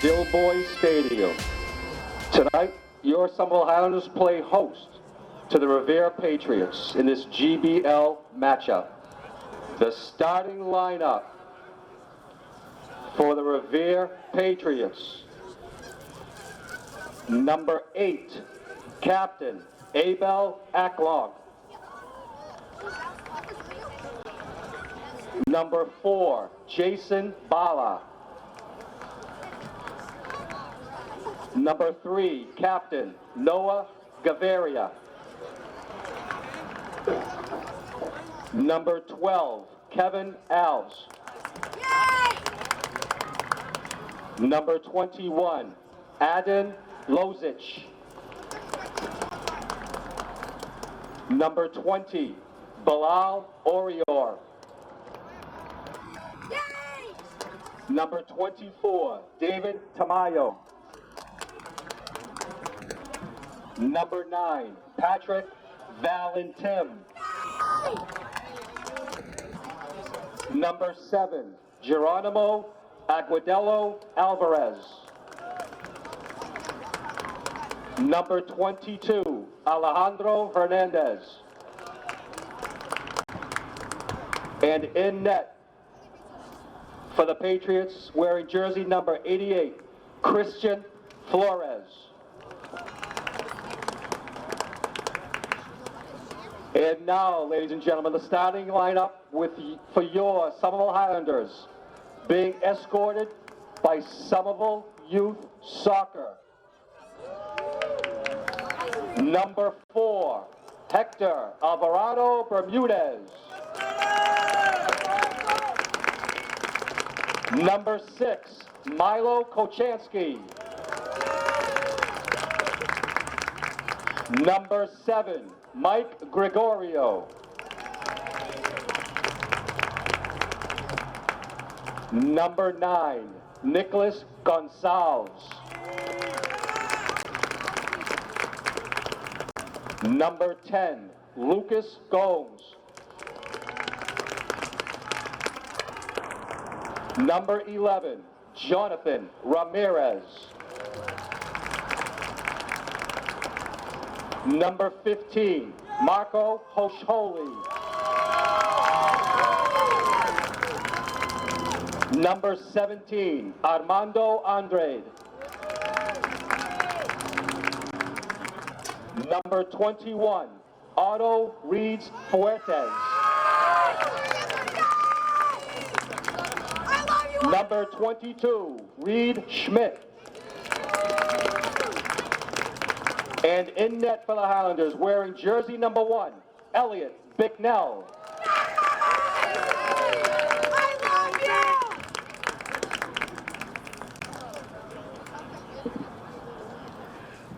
Dilboy Stadium. Tonight, your Somerville Highlanders play host to the Revere Patriots in this GBL matchup. The starting lineup for the Revere Patriots. Number 8, Captain Abel Acklog. Number 4, Jason Bala. Number 3, Captain Noah Gaviria. Number 12, Kevin Alves. Number 21, Adin Lozic. Number 20, Bilal Orior. Number 24, David Tamayo. Number 9, Patrick Valentim. Number 7, Geronimo Aguadello Alvarez. Number 22, Alejandro Hernandez. And in net for the Patriots, wearing jersey number 88, Christian Flores. And now, ladies and gentlemen, the starting lineup for your Somerville Highlanders, being escorted by Somerville Youth Soccer. Number 4, Hector Alvarado Bermudez. Number 6, Milo Kochansky. Number 7, Mike Gregorio. Number 9, Nicholas Gonzalez. Number 10, Lucas Gomes. Number 11, Jonathan Ramirez. Number 15, Marco Hosholi. Number 17, Armando Andrade. Number 21, Otto Reeds Fuertes. Number 22, Reed Schmidt. And in net for the Highlanders, wearing jersey number 1, Elliot Bicknell.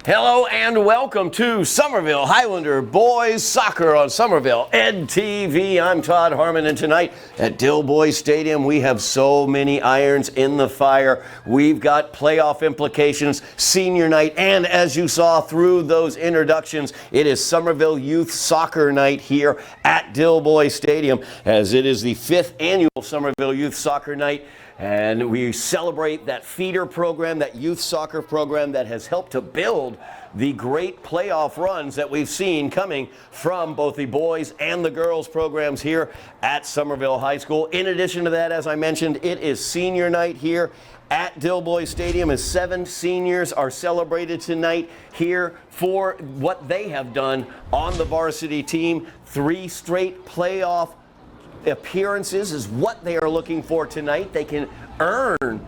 Hello and welcome to Somerville Highlander Boys Soccer on Somerville Ed TV. I'm Todd Harmon, and tonight at Dilboy Stadium we have so many irons in the fire. We've got playoff implications, senior night, and as you saw through those introductions, it is Somerville Youth Soccer Night here at Dilboy Stadium, as it is the 5th annual Somerville Youth Soccer Night. And we celebrate that feeder program, that youth soccer program that has helped to build the great playoff runs that we've seen coming from both the boys and the girls programs here at Somerville High School. In addition to that, as I mentioned, it is senior night here at Dilboy Stadium, as 7 seniors are celebrated tonight here for what they have done on the varsity team. 3 straight playoff appearances is what they are looking for tonight. They can earn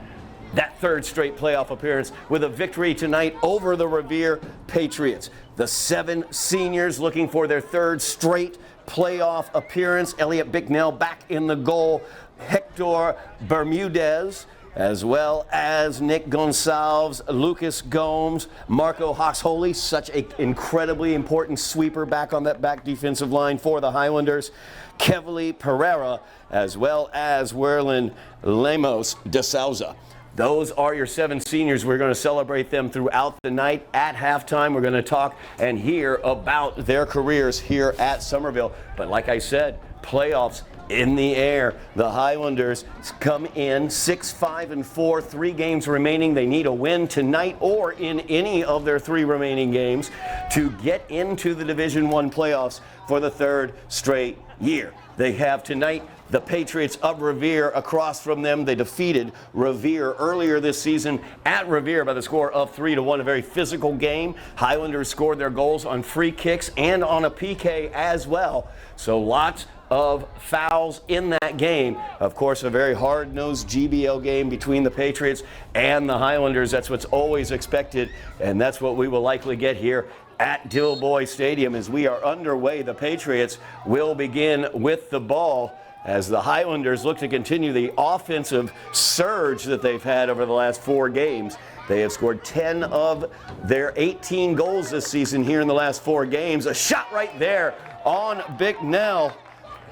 that 3rd straight playoff appearance with a victory tonight over the Revere Patriots. The 7 seniors looking for their 3rd straight playoff appearance. Elliot Bicknell back in the goal. Hector Bermudez, as well as Nick Gonsalves, Lucas Gomes, Marco Hosholi, such an incredibly important sweeper back on that back defensive line for the Highlanders. Kevly Pereira, as well as Werlin Lemos de Souza. Those are your 7 seniors. We're going to celebrate them throughout the night. At halftime, we're going to talk and hear about their careers here at Somerville. But like I said, playoffs in the air. The Highlanders come in 6-5-4, 3 games remaining. They need a win tonight or in any of their 3 remaining games to get into the Division I playoffs for the 3rd straight year. They have tonight the Patriots of Revere across from them. They defeated Revere earlier this season at Revere by the score of 3-1, a very physical game. Highlanders scored their goals on free kicks and on a PK as well. So lots of fouls in that game. Of course, a very hard-nosed GBL game between the Patriots and the Highlanders. That's what's always expected, and that's what we will likely get here at Dilboy Stadium as we are underway. The Patriots will begin with the ball as the Highlanders look to continue the offensive surge that they've had over the last 4 games. They have scored 10 of their 18 goals this season here in the last 4 games. A shot right there on Bicknell,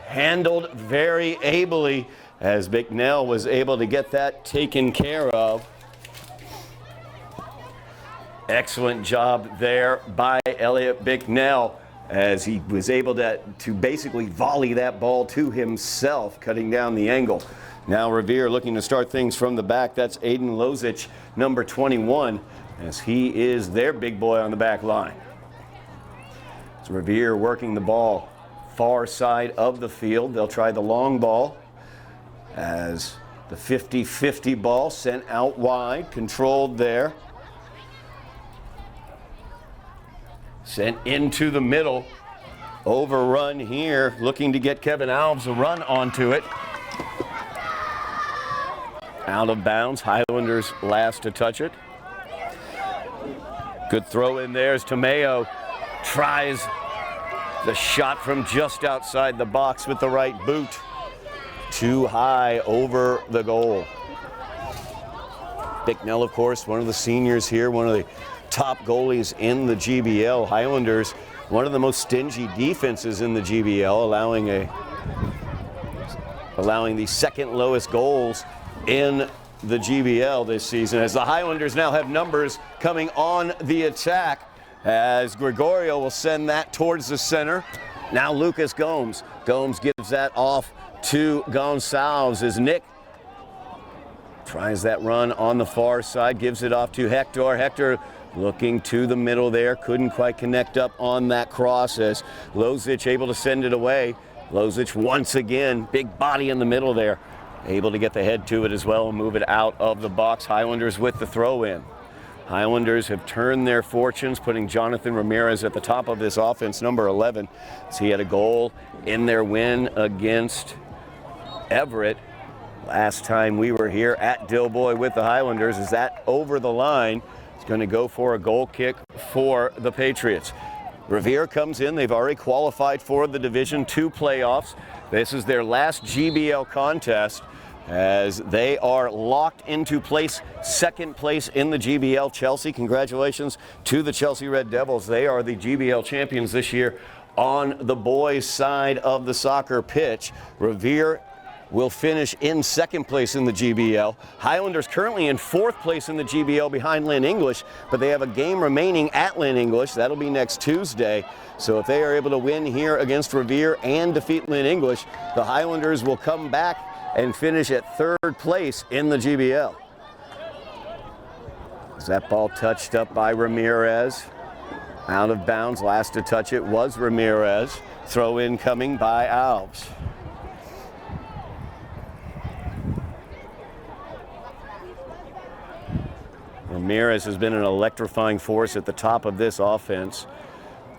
handled very ably as Bicknell was able to get that taken care of. Excellent job there by Elliot Bicknell as he was able to basically volley that ball to himself, cutting down the angle. Now Revere looking to start things from the back. That's Aiden Lozich, number 21, as he is their big boy on the back line. It's Revere working the ball far side of the field. They'll try the long ball as the 50-50 ball sent out wide, controlled there. Sent into the middle. Overrun here, looking to get Kevin Alves a run onto it. Out of bounds. Highlanders last to touch it. Good throw in there as Tomeo tries the shot from just outside the box with the right boot. Too high over the goal. Bicknell, of course, one of the seniors here, one of the top goalies in the GBL. Highlanders, one of the most stingy defenses in the GBL, allowing the second lowest goals in the GBL this season, as the Highlanders now have numbers coming on the attack, as Gregorio will send that towards the center. Now Lucas Gomes. Gomes gives that off to Gonçalves as Nick tries that run on the far side, gives it off to Hector. Hector looking to the middle there, couldn't quite connect up on that cross as Lozich able to send it away. Lozich once again, big body in the middle there, able to get the head to it as well and move it out of the box. Highlanders with the throw in. Highlanders have turned their fortunes, putting Jonathan Ramirez at the top of this offense, number 11, as he had a goal in their win against Everett last time we were here at Dilboy with the Highlanders. Is that over the line? It's going to go for a goal kick for the Patriots. Revere comes in. They've already qualified for the Division II playoffs. This is their last GBL contest as they are locked into second place in the GBL. Chelsea, congratulations to the Chelsea Red Devils. They are the GBL champions this year on the boys' side of the soccer pitch. Revere will finish in second place in the GBL. Highlanders currently in fourth place in the GBL behind Lynn English, but they have a game remaining at Lynn English. That'll be next Tuesday. So if they are able to win here against Revere and defeat Lynn English, the Highlanders will come back and finish at third place in the GBL. Is that ball touched up by Ramirez? Out of bounds, last to touch it was Ramirez. Throw in coming by Alves. Ramirez has been an electrifying force at the top of this offense.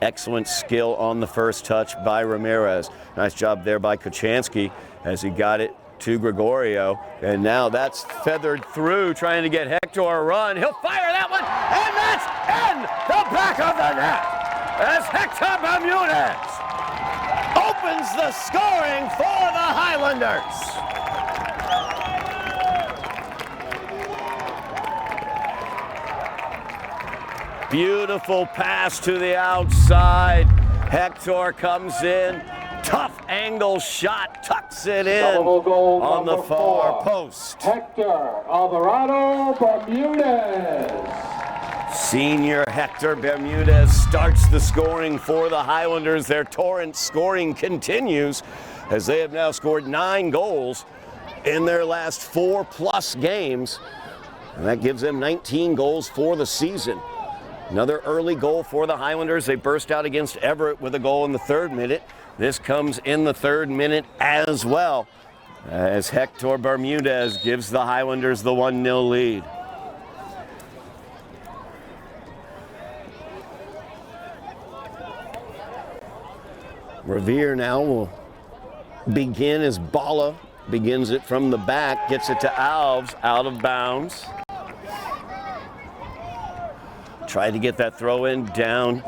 Excellent skill on the first touch by Ramirez. Nice job there by Kochanski as he got it to Gregorio. And now that's feathered through, trying to get Hector a run. He'll fire that one, and that's in the back of the net as Hector Bermudez opens the scoring for the Highlanders. Beautiful pass to the outside. Hector comes in. Tough angle shot. Tucks it in on the far post. Hector Alvarado Bermudez. Senior Hector Bermudez starts the scoring for the Highlanders. Their torrent scoring continues as they have now scored 9 goals in their last 4+ games. And that gives them 19 goals for the season. Another early goal for the Highlanders. They burst out against Everett with a goal in the 3rd minute. This comes in the 3rd minute as well, as Hector Bermudez gives the Highlanders the 1-0 lead. Revere now will begin as Bala begins it from the back, gets it to Alves, out of bounds. Tried to get that throw in down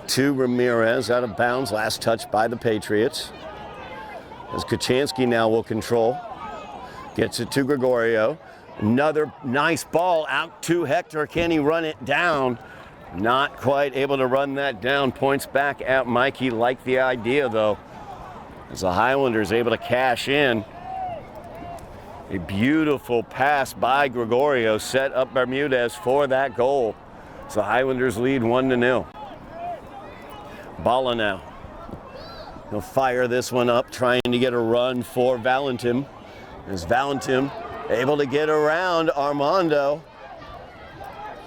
to Ramirez, out of bounds, last touch by the Patriots. As Kachansky now will control, gets it to Gregorio. Another nice ball out to Hector. Can he run it down? Not quite able to run that down. Points back at Mikey. Like the idea though, as the Highlanders able to cash in. A beautiful pass by Gregorio set up Bermudez for that goal. So the Highlanders lead 1-0. Bala now. He'll fire this one up, trying to get a run for Valentin. As Valentin able to get around Armando.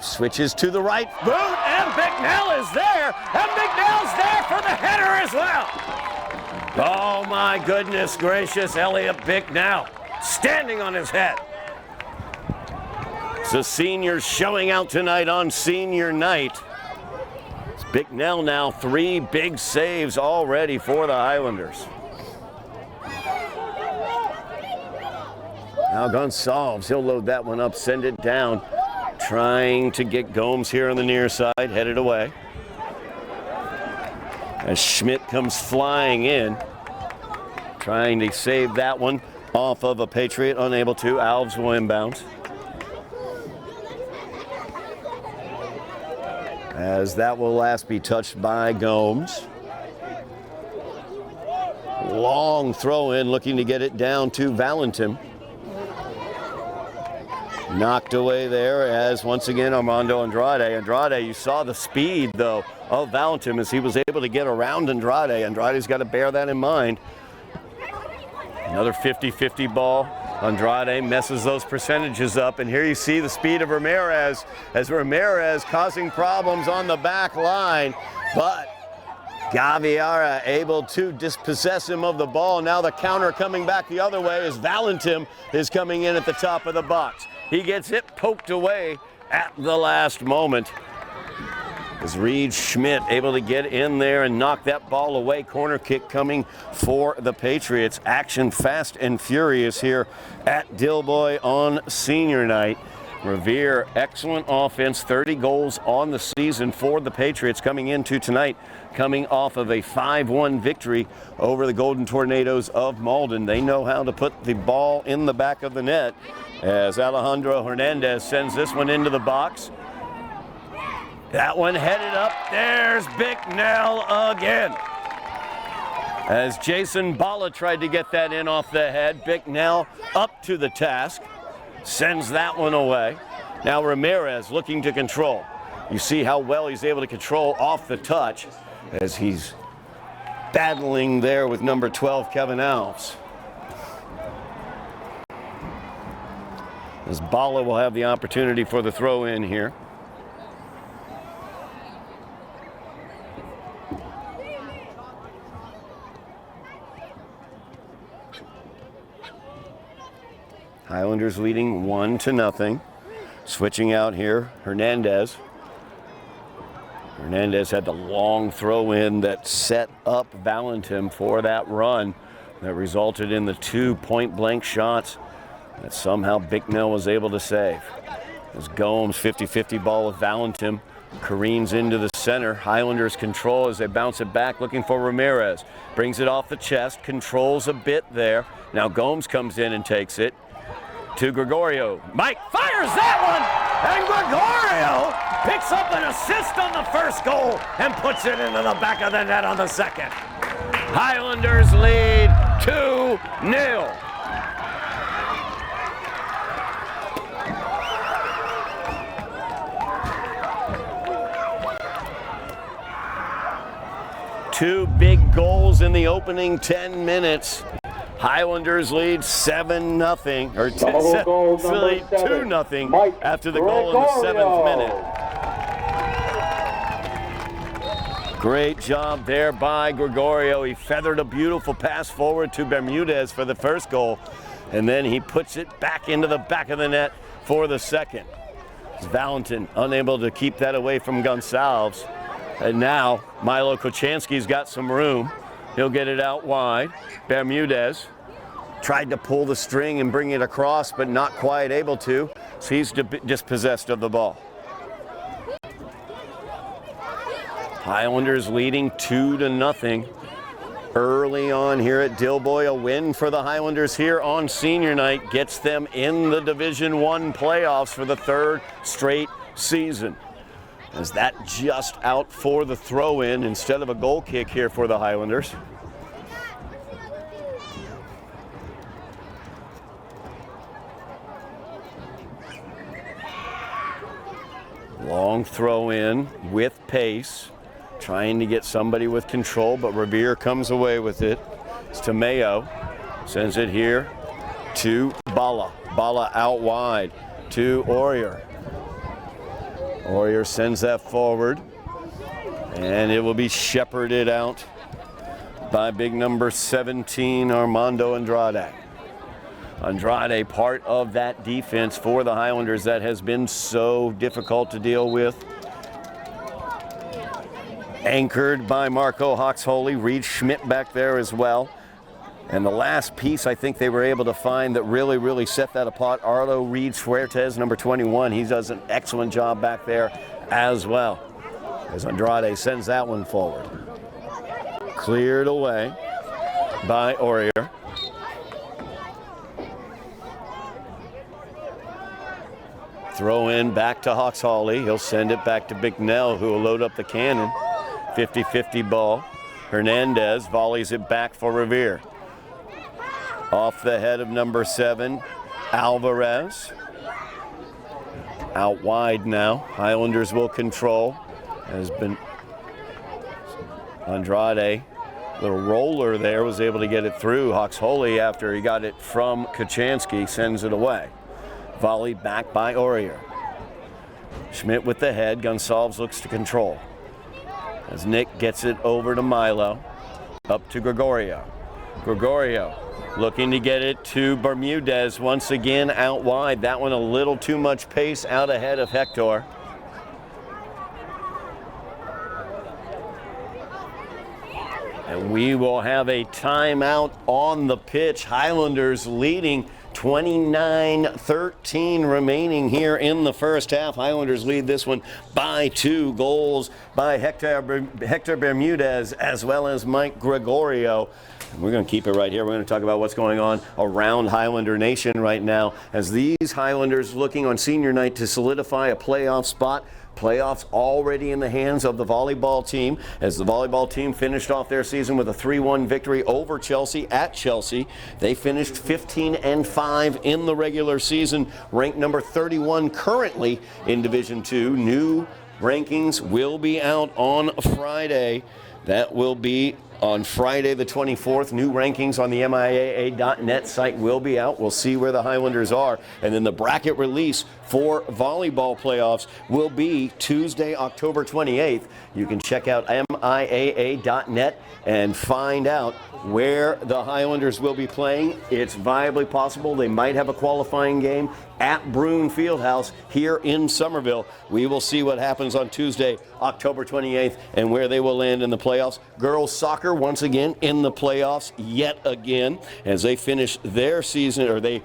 Switches to the right boot, and Bicknell is there, and Bicknell's there for the header as well. Oh my goodness gracious, Elliot Bicknell standing on his head. It's the seniors showing out tonight on senior night. It's Bicknell now, 3 big saves already for the Highlanders. Now Gonsalves, he'll load that one up, send it down. Trying to get Gomes here on the near side, headed away. As Schmidt comes flying in, trying to save that one off of a Patriot, unable to. Alves will inbound. As that will last be touched by Gomes. Long throw in, looking to get it down to Valentin. Knocked away there as once again Armando Andrade. Andrade, you saw the speed though of Valentin as he was able to get around Andrade. Andrade's got to bear that in mind. Another 50-50 ball. Andrade messes those percentages up, and here you see the speed of Ramirez as Ramirez causing problems on the back line, but Gaviara able to dispossess him of the ball. Now the counter coming back the other way as Valentin is coming in at the top of the box. He gets it poked away at the last moment. As Reed Schmidt able to get in there and knock that ball away. Corner kick coming for the Patriots. Action fast and furious here at Dilboy on senior night. Revere, excellent offense, 30 goals on the season for the Patriots coming into tonight, coming off of a 5-1 victory over the Golden Tornadoes of Malden. They know how to put the ball in the back of the net as Alejandro Hernandez sends this one into the box. That one headed up. There's Bicknell again. As Jason Bala tried to get that in off the head, Bicknell up to the task. Sends that one away. Now Ramirez looking to control. You see how well he's able to control off the touch as he's battling there with number 12, Kevin Alves. As Bala will have the opportunity for the throw in here. Highlanders leading 1-0. Switching out here, Hernandez. Hernandez had the long throw in that set up Valentin for that run that resulted in the 2 point-blank shots that somehow Bicknell was able to save. As Gomes, 50-50 ball with Valentin, careens into the center. Highlanders control as they bounce it back, looking for Ramirez. Brings it off the chest, controls a bit there. Now Gomes comes in and takes it to Gregorio. Mike fires that one, and Gregorio picks up an assist on the first goal and puts it into the back of the net on the second. Highlanders lead 2-0. 2 big goals in the opening 10 minutes. Highlanders lead 7-0, or lead 2-0 after the goal in the 7th minute. Great job there by Gregorio. He feathered a beautiful pass forward to Bermudez for the first goal, and then he puts it back into the back of the net for the second. Valentin unable to keep that away from Gonçalves. And now Milo Kochanski's got some room. He'll get it out wide. Bermudez tried to pull the string and bring it across, but not quite able to. So he's dispossessed of the ball. Highlanders leading 2-0 early on here at Dilboy. A win for the Highlanders here on senior night gets them in the Division I playoffs for the 3rd straight season. As that just out for the throw-in instead of a goal kick here for the Highlanders. Long throw in with pace, trying to get somebody with control, but Revere comes away with it. It's to Mayo, sends it here to Bala. Bala out wide to Aurier. Aurier sends that forward, and it will be shepherded out by big number 17, Armando Andrade. Andrade, part of that defense for the Highlanders that has been so difficult to deal with. Anchored by Marco Hawksholy, Reed Schmidt back there as well. And the last piece I think they were able to find that really set that apart, Arlo Reed Fuertes, number 21. He does an excellent job back there as well. As Andrade sends that one forward. Cleared away by Aurier. Throw in back to Hawksholy. He'll send it back to Bicknell, who will load up the cannon. 50-50 ball. Hernandez volleys it back for Revere. Off the head of number 7, Alvarez. Out wide now. Highlanders will control. Has been Andrade. Little roller there, was able to get it through. Hawksholy, after he got it from Kochanski, sends it away. Volley back by Aurier. Schmidt with the head. Gonçalves looks to control. As Nick gets it over to Milo. Up to Gregorio. Gregorio looking to get it to Bermudez once again out wide. That one a little too much pace out ahead of Hector. And we will have a timeout on the pitch. Highlanders leading 29-13 remaining here in the first half. Highlanders lead this one by 2 goals by Hector Bermudez as well as Mike Gregorio. And we're going to keep it right here. We're going to talk about what's going on around Highlander Nation right now as these Highlanders looking on senior night to solidify a playoff spot. Playoffs already in the hands of the volleyball team, as the volleyball team finished off their season with a 3-1 victory over Chelsea at Chelsea. They finished 15-5 in the regular season, ranked number 31 currently in Division II. New rankings will be out on Friday. That will be on Friday the 24th. New rankings on the MIAA.net site will be out. We'll see where the Highlanders are. And then the bracket release for volleyball playoffs will be Tuesday, October 28th. You can check out MIAA.net and find out where the Highlanders will be playing. It's viably possible they might have a qualifying game at Bruin Fieldhouse here in Somerville. We will see what happens on Tuesday, October 28th, and where they will land in the playoffs. Girls soccer once again in the playoffs yet again as they finish their season, or they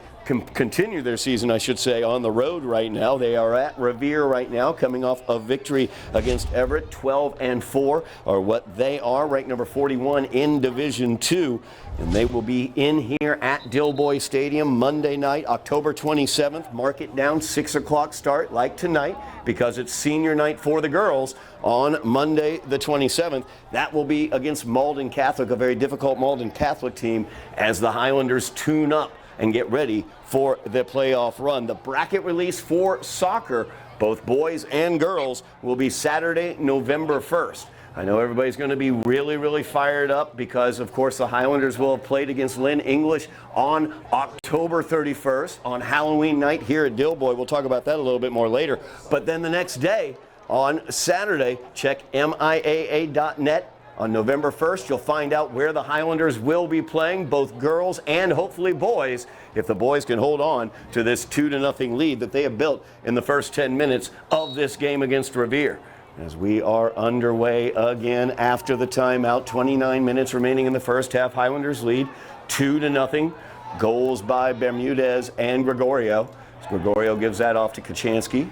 continue their season, I should say, on the road right now. They are at Revere right now, coming off a victory against Everett, 12-4, or what they are, ranked number 41 in Division II. And they will be in here at Dilboy Stadium Monday night, October 27th. Mark it down, 6 o'clock start, like tonight, because it's senior night for the girls on Monday the 27th. That will be against Malden Catholic, a very difficult Malden Catholic team, as the Highlanders tune up and get ready for the playoff run. The bracket release for soccer, both boys and girls, will be Saturday, November 1st. I know everybody's going to be really fired up because, of course, the Highlanders will have played against Lynn English on October 31st on Halloween night here at Dilboy. We'll talk about that a little bit more later. But then the next day, on Saturday, check MIAA.net. On November 1st, you'll find out where the Highlanders will be playing, both girls and hopefully boys, if the boys can hold on to this 2-0 lead that they have built in the first 10 minutes of this game against Revere. As we are underway again after the timeout, 29 minutes remaining in the first half. Highlanders lead 2-0. Goals by Bermudez and Gregorio. Gregorio gives that off to Kachansky.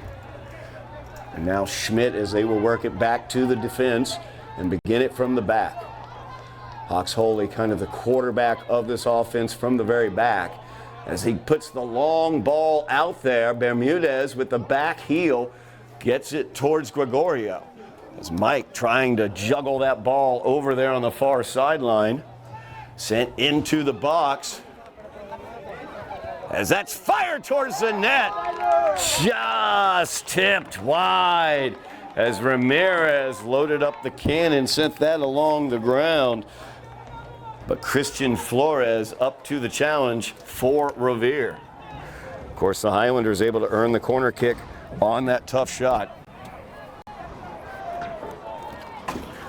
And now Schmidt, as they will work it back to the defense and begin it from the back. Hawks Holy, kind of the quarterback of this offense from the very back. As he puts the long ball out there, Bermudez with the back heel gets it towards Gregorio. As Mike trying to juggle that ball over there on the far sideline. Sent into the box. As that's fired towards the net. Just tipped wide. As Ramirez loaded up the cannon, sent that along the ground. But Christian Flores up to the challenge for Revere. Of course, the Highlanders able to earn the corner kick on that tough shot.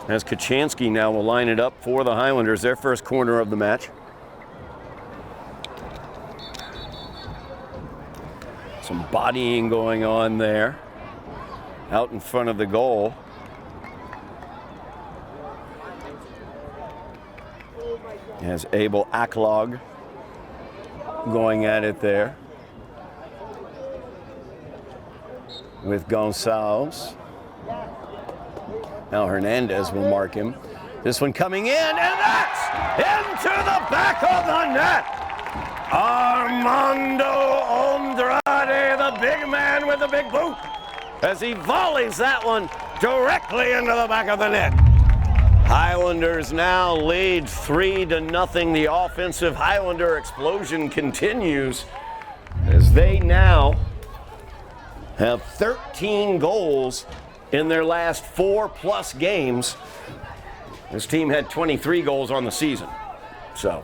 As Kachansky now will line it up for the Highlanders, their first corner of the match. Some bodying going on there out in front of the goal. As Abel Aklog going at it there with Gonçalves. Now Hernandez will mark him. This one coming in, and that's into the back of the net. Armando Andrade, the big man with the big boot, as he volleys that one directly into the back of the net. Highlanders now lead 3-0. The offensive Highlander explosion continues as they now have 13 goals in their last 4+ games. This team had 23 goals on the season. So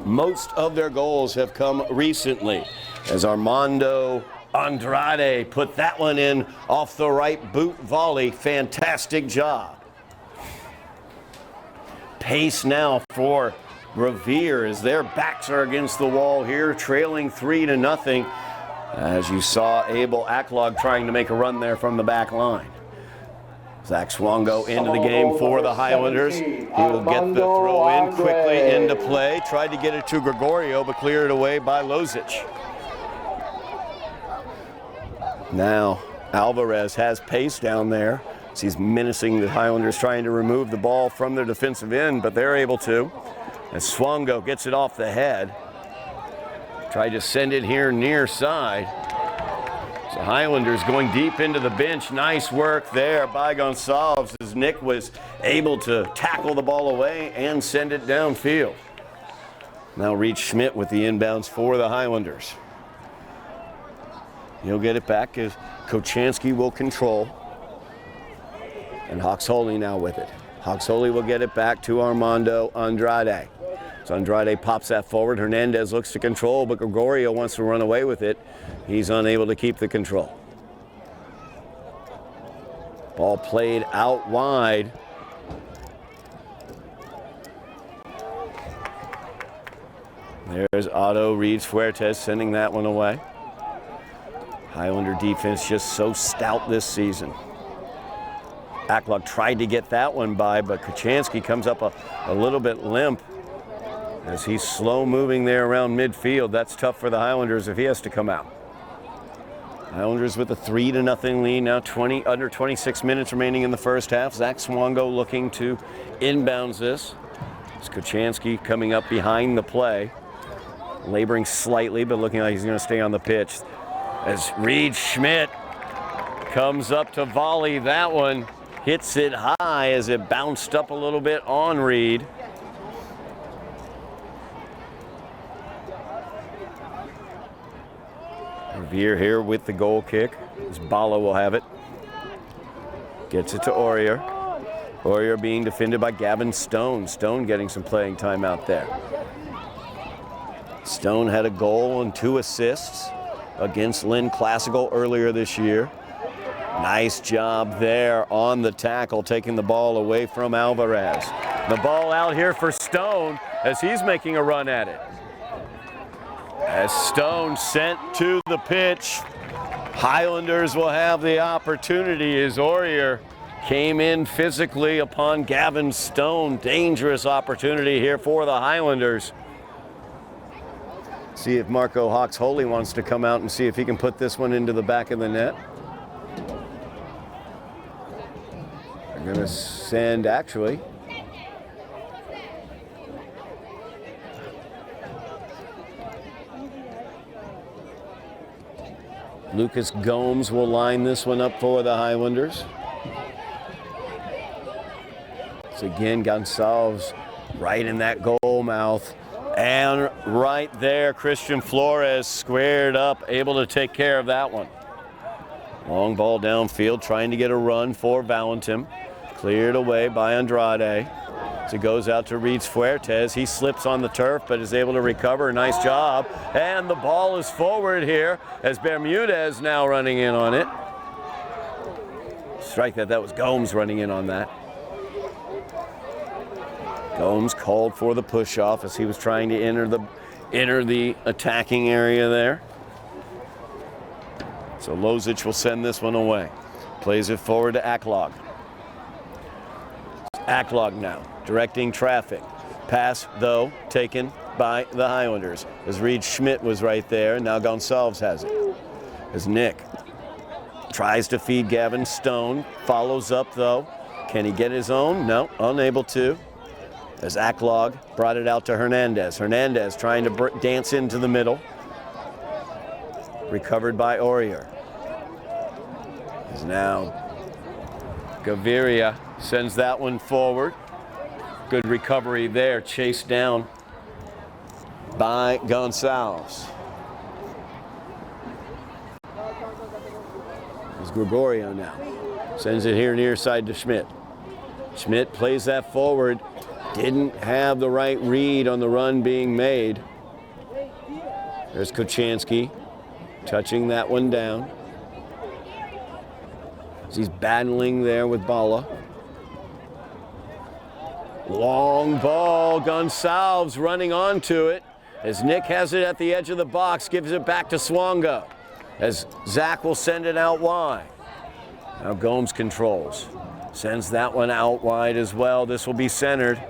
most of their goals have come recently as Armando Andrade put that one in off the right boot volley. Fantastic job. Pace now for Revere as their backs are against the wall here, trailing 3-0. As you saw Abel Aklog trying to make a run there from the back line. Zach Swango into the game for the Highlanders. He will get the throw in quickly into play. Tried to get it to Gregorio, but cleared away by Lozic. Now Alvarez has pace down there. He's menacing the Highlanders, trying to remove the ball from their defensive end, but they're able to. As Swango gets it off the head. Tried to send it here near side. So Highlanders going deep into the bench. Nice work there by Gonçalves as Nick was able to tackle the ball away and send it downfield. Now Reed Schmidt with the inbounds for the Highlanders. He'll get it back as Kachansky will control. And Hawks Holy now with it. Hawks Holy will get it back to Armando Andrade. So Andrade pops that forward. Hernandez looks to control, but Gregorio wants to run away with it. He's unable to keep the control. Ball played out wide. There's Otto Reeds Fuertes sending that one away. Highlander defense just so stout this season. Aklog tried to get that one by, but Kachansky comes up a little bit limp as he's slow moving there around midfield. That's tough for the Highlanders if he has to come out. Highlanders with a 3-0 lead now, under 26 minutes remaining in the first half. Zach Swango looking to inbounds this. It's Kachansky coming up behind the play, laboring slightly, but looking like he's going to stay on the pitch. As Reed Schmidt comes up to volley that one, hits it high as it bounced up a little bit on Reed. Revere here with the goal kick. As Bala will have it. Gets it to Aurier. Orier being defended by Gavin Stone. Stone getting some playing time out there. Stone had a goal and 2 assists against Lynn Classical earlier this year. Nice job there on the tackle, taking the ball away from Alvarez. The ball out here for Stone as he's making a run at it. As Stone sent to the pitch, Highlanders will have the opportunity as Orier came in physically upon Gavin Stone. Dangerous opportunity here for the Highlanders. See if Marco Hawks Holy wants to come out and see if he can put this one into the back of the net. They're going to send, actually, Lucas Gomes will line this one up for the Highlanders. So again, Gonsalves right in that goal mouth. And right there, Christian Flores squared up, able to take care of that one. Long ball downfield, trying to get a run for Valentin. Cleared away by Andrade. So it goes out to Reeds Fuertes. He slips on the turf, but is able to recover. Nice job. And the ball is forward here as Bermudez now running in on it. Strike that. That was Gomes running in on that. Gomes called for the push-off as he was trying to enter the attacking area there. So Lozic will send this one away. Plays it forward to Acklog. Acklog now directing traffic. Pass, though, taken by the Highlanders. As Reed Schmidt was right there, and now Gonsalves has it. As Nick tries to feed Gavin Stone, follows up, though. Can he get his own? No, unable to. As Acklog brought it out to Hernandez. Hernandez trying to dance into the middle. Recovered by Orier. As now Gaviria sends that one forward. Good recovery there, chased down by Gonsalves. It's Gregorio now. Sends it here near side to Schmidt. Schmidt plays that forward. Didn't have the right read on the run being made. There's Kochanski touching that one down. He's battling there with Bala. Long ball, Gonsalves running onto it as Nick has it at the edge of the box, gives it back to Swongo as Zach will send it out wide. Now Gomes controls, sends that one out wide as well. This will be centered.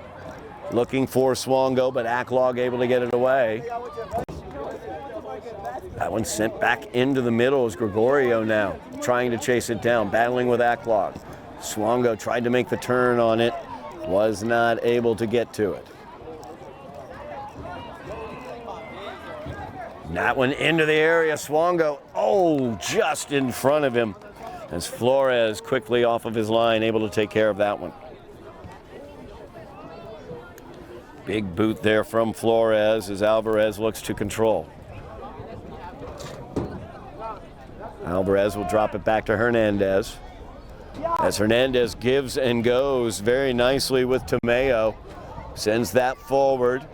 Looking for Swongo, but Acklog able to get it away. That one sent back into the middle as Gregorio now trying to chase it down, battling with Acklog. Swongo tried to make the turn on it, was not able to get to it. That one into the area, Swongo, just in front of him as Flores quickly off of his line, able to take care of that one. Big boot there from Flores as Alvarez looks to control. Alvarez will drop it back to Hernandez. As Hernandez gives and goes very nicely with Tomeo. Sends that forward.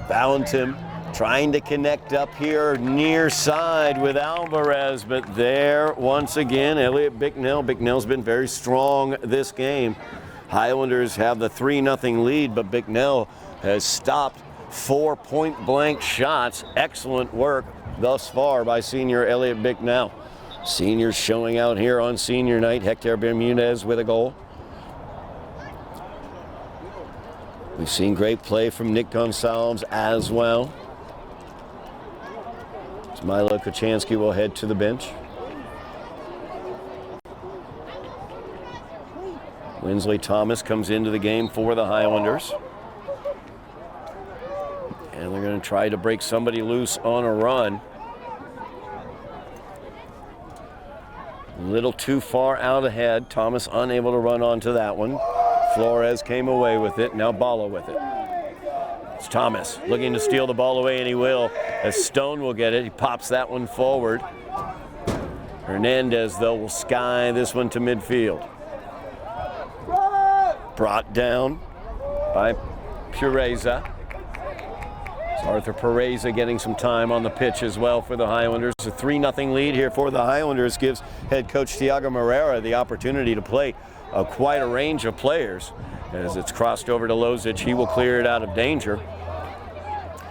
Valentin trying to connect up here near side with Alvarez, but there once again, Elliot Bicknell. Bicknell's been very strong this game. Highlanders have the 3-0 lead, but Bicknell has stopped 4 point-blank shots. Excellent work thus far by senior Elliot Bicknell. Seniors showing out here on senior night. Hector Bermudez with a goal. We've seen great play from Nick Gonsalves as well. As Milo Kochanski will head to the bench. Winsley Thomas comes into the game for the Highlanders. And they're going to try to break somebody loose on a run. A little too far out ahead. Thomas unable to run onto that one. Flores came away with it. Now Bala with it. It's Thomas looking to steal the ball away, and he will. As Stone will get it, he pops that one forward. Hernandez, though, will sky this one to midfield. brought down by Pureza. Arthur Pereza getting some time on the pitch as well for the Highlanders. A 3-0 lead here for the Highlanders gives head coach Thiago Moreira the opportunity to play quite a range of players. As it's crossed over to Lozic, he will clear it out of danger.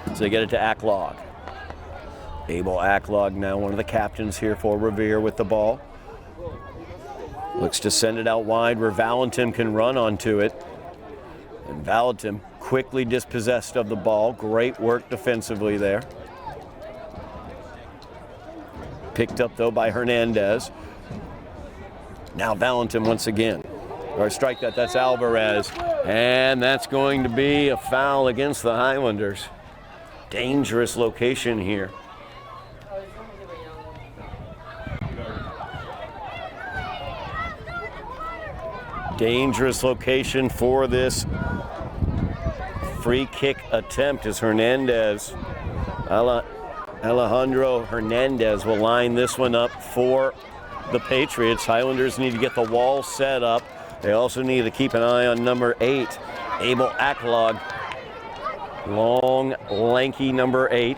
So they get it to Acklog. Abel Acklog, now one of the captains here for Revere with the ball. Looks to send it out wide where Valentin can run onto it. And Valentin quickly dispossessed of the ball. Great work defensively there. Picked up though by Hernandez. Now Valentin once again. Or strike that, that's Alvarez. And that's going to be a foul against the Highlanders. Dangerous location here. Dangerous location for this free kick attempt as Hernandez, Alejandro Hernandez will line this one up for the Patriots. Highlanders need to get the wall set up. They also need to keep an eye on number 8, Abel Acklog. Long, lanky number 8.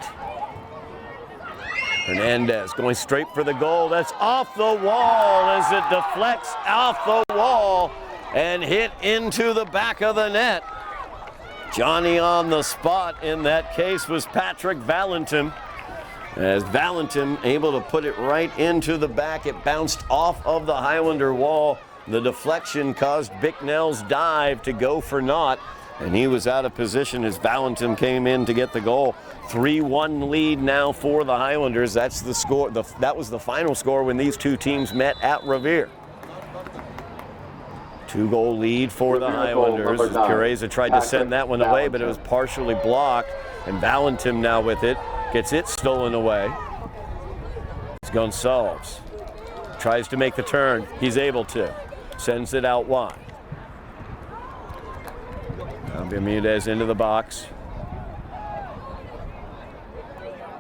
Hernandez going straight for the goal. That's off the wall as it deflects off the wall and hit into the back of the net. Johnny on the spot in that case was Patrick Valentin. As Valentin able to put it right into the back, it bounced off of the Highlander wall. The deflection caused Bicknell's dive to go for naught, and he was out of position as Valentin came in to get the goal. 3-1 lead now for the Highlanders. That's the score. That was the final score when these two teams met at Revere. 2-goal lead for the Highlanders. Pureza tried to send that one away, but it was partially blocked. And Valentin now with it, gets it stolen away. It's Gonçalves. Tries to make the turn. He's able to. Sends it out wide. Now Bermudez into the box.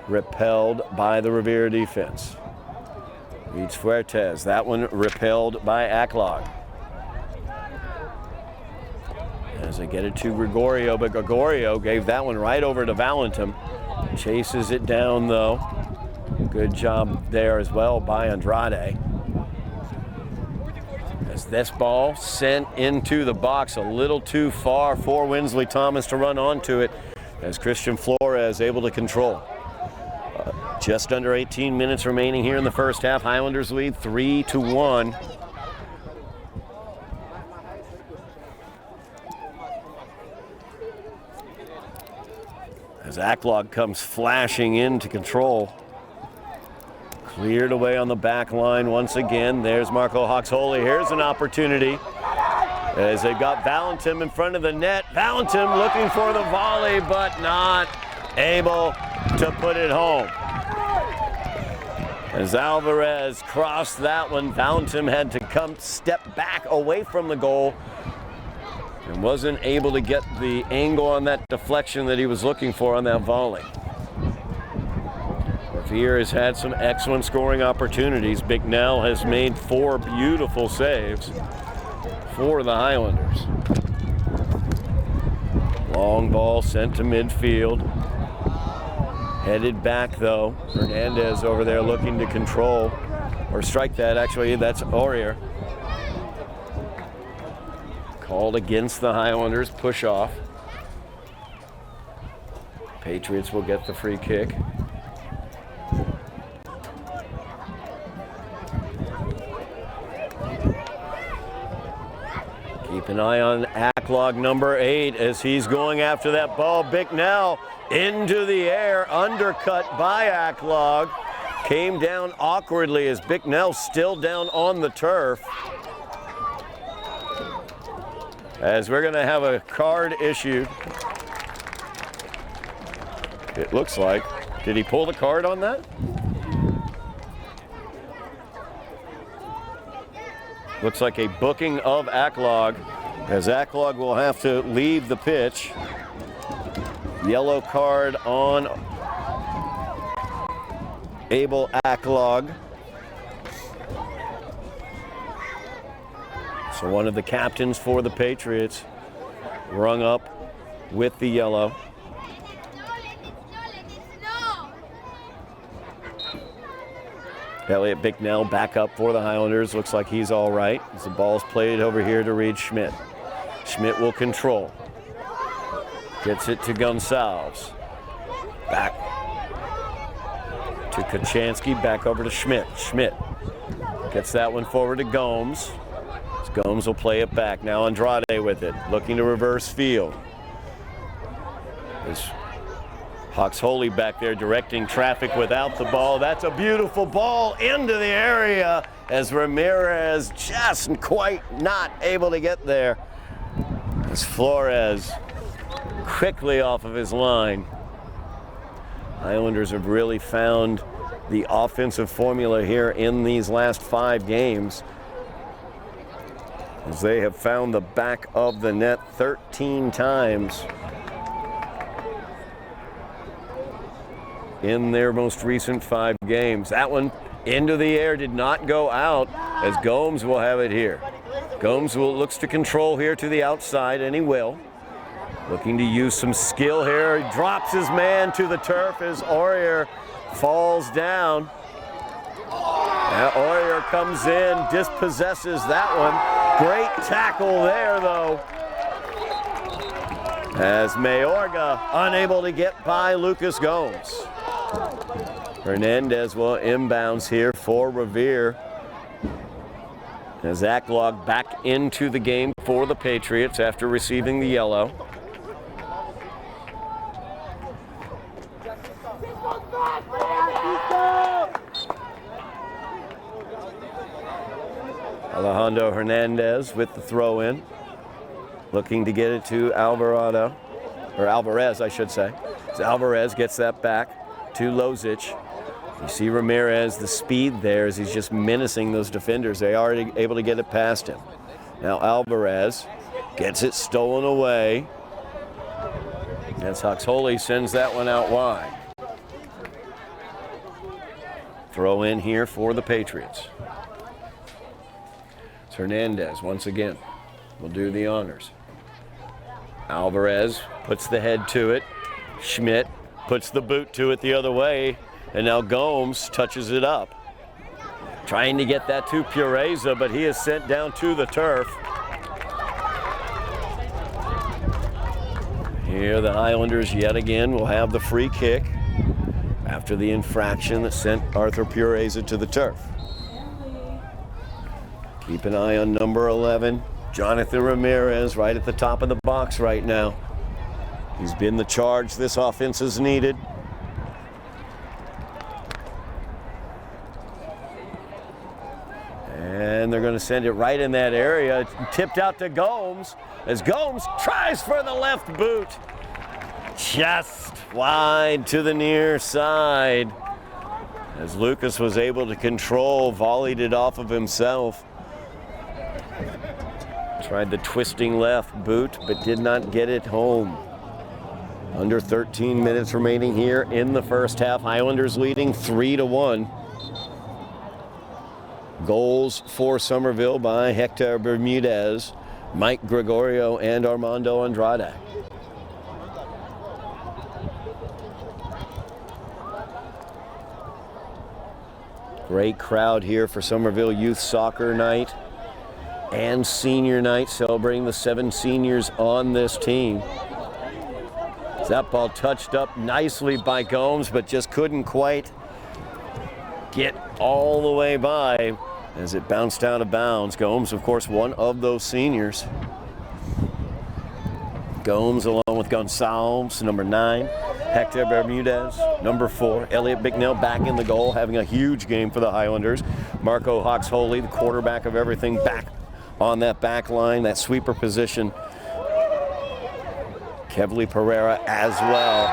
Repelled by the Revere defense. Reads Fuertes. That one repelled by Acklog. As they get it to Gregorio, but Gregorio gave that one right over to Valentin. Chases it down though. Good job there as well by Andrade. As this ball sent into the box a little too far for Winsley Thomas to run onto it, as Christian Flores able to control. Just under 18 minutes remaining here in the first half. Highlanders lead 3-1. As Acklog comes flashing into control. Cleared away on the back line once again. There's Marco Hoxholey. Here's an opportunity as they've got Valentin in front of the net. Valentin looking for the volley, but not able to put it home. As Alvarez crossed that one, Valentin had to step back away from the goal and wasn't able to get the angle on that deflection that he was looking for on that volley. Revere has had some excellent scoring opportunities. Bicknell has made 4 beautiful saves for the Highlanders. Long ball sent to midfield. Headed back though. Hernandez over there looking to control or strike that. Actually, that's Aurier. Called against the Highlanders, push off. Patriots will get the free kick. Keep an eye on Acklog number 8 as he's going after that ball. Bicknell into the air, undercut by Acklog. Came down awkwardly as Bicknell still down on the turf. As we're going to have a card issued. It looks like. Did he pull the card on that? Looks like a booking of Acklog, as Acklog will have to leave the pitch. Yellow card on Abel Acklog. So one of the captains for the Patriots rung up with the yellow. Elliot Bicknell back up for the Highlanders. Looks like he's all right as the ball's played over here to Reed Schmidt. Schmidt will control. Gets it to Gonsalves. Back to Kachansky, back over to Schmidt. Schmidt gets that one forward to Gomes. Gomes will play it back. Now Andrade with it, looking to reverse field. There's Hawks Holy back there directing traffic without the ball. That's a beautiful ball into the area as Ramirez just quite not able to get there. As Flores quickly off of his line. Highlanders have really found the offensive formula here in these last 5 games, as they have found the back of the net 13 times in their most recent 5 games. That one into the air did not go out, as Gomes will have it here. Gomes looks to control here to the outside, and he will. Looking to use some skill here. He drops his man to the turf as Aurier falls down. Now Aurier comes in, dispossesses that one. Great tackle there, though, as Mayorga unable to get by Lucas Gomes. Hernandez will inbounds here for Revere, as Aklog back into the game for the Patriots after receiving the yellow. Alejandro Hernandez with the throw in, looking to get it to Alvarez, I should say. So Alvarez gets that back to Lozic. You see Ramirez, the speed there as he's just menacing those defenders. They are able to get it past him. Now Alvarez gets it stolen away. And Hawks Holy sends that one out wide. Throw in here for the Patriots. It's Hernandez once again will do the honors. Alvarez puts the head to it. Schmidt puts the boot to it the other way. And now Gomes touches it up. Trying to get that to Pureza, but he is sent down to the turf. Here the Highlanders yet again will have the free kick after the infraction that sent Arthur Pureza to the turf. Keep an eye on number 11, Jonathan Ramirez, right at the top of the box right now. He's been the charge this offense has needed. And they're going to send it right in that area. Tipped out to Gomes as Gomes tries for the left boot. Just wide to the near side. As Lucas was able to control, volleyed it off of himself. Tried the twisting left boot, but did not get it home. Under 13 minutes remaining here in the first half. Highlanders leading 3-1. Goals for Somerville by Hector Bermudez, Mike Gregorio, and Armando Andrade. Great crowd here for Somerville Youth Soccer Night and Senior Night, celebrating the 7 seniors on this team. That ball touched up nicely by Gomes, but just couldn't quite get all the way by as it bounced out of bounds. Gomes, of course, one of those seniors. Gomes along with Gonsalves, number 9. Hector Bermudez, number 4. Elliot Bicknell back in the goal, having a huge game for the Highlanders. Marco Hawks Holy, the quarterback of everything, back on that back line, that sweeper position. Kevly Pereira as well.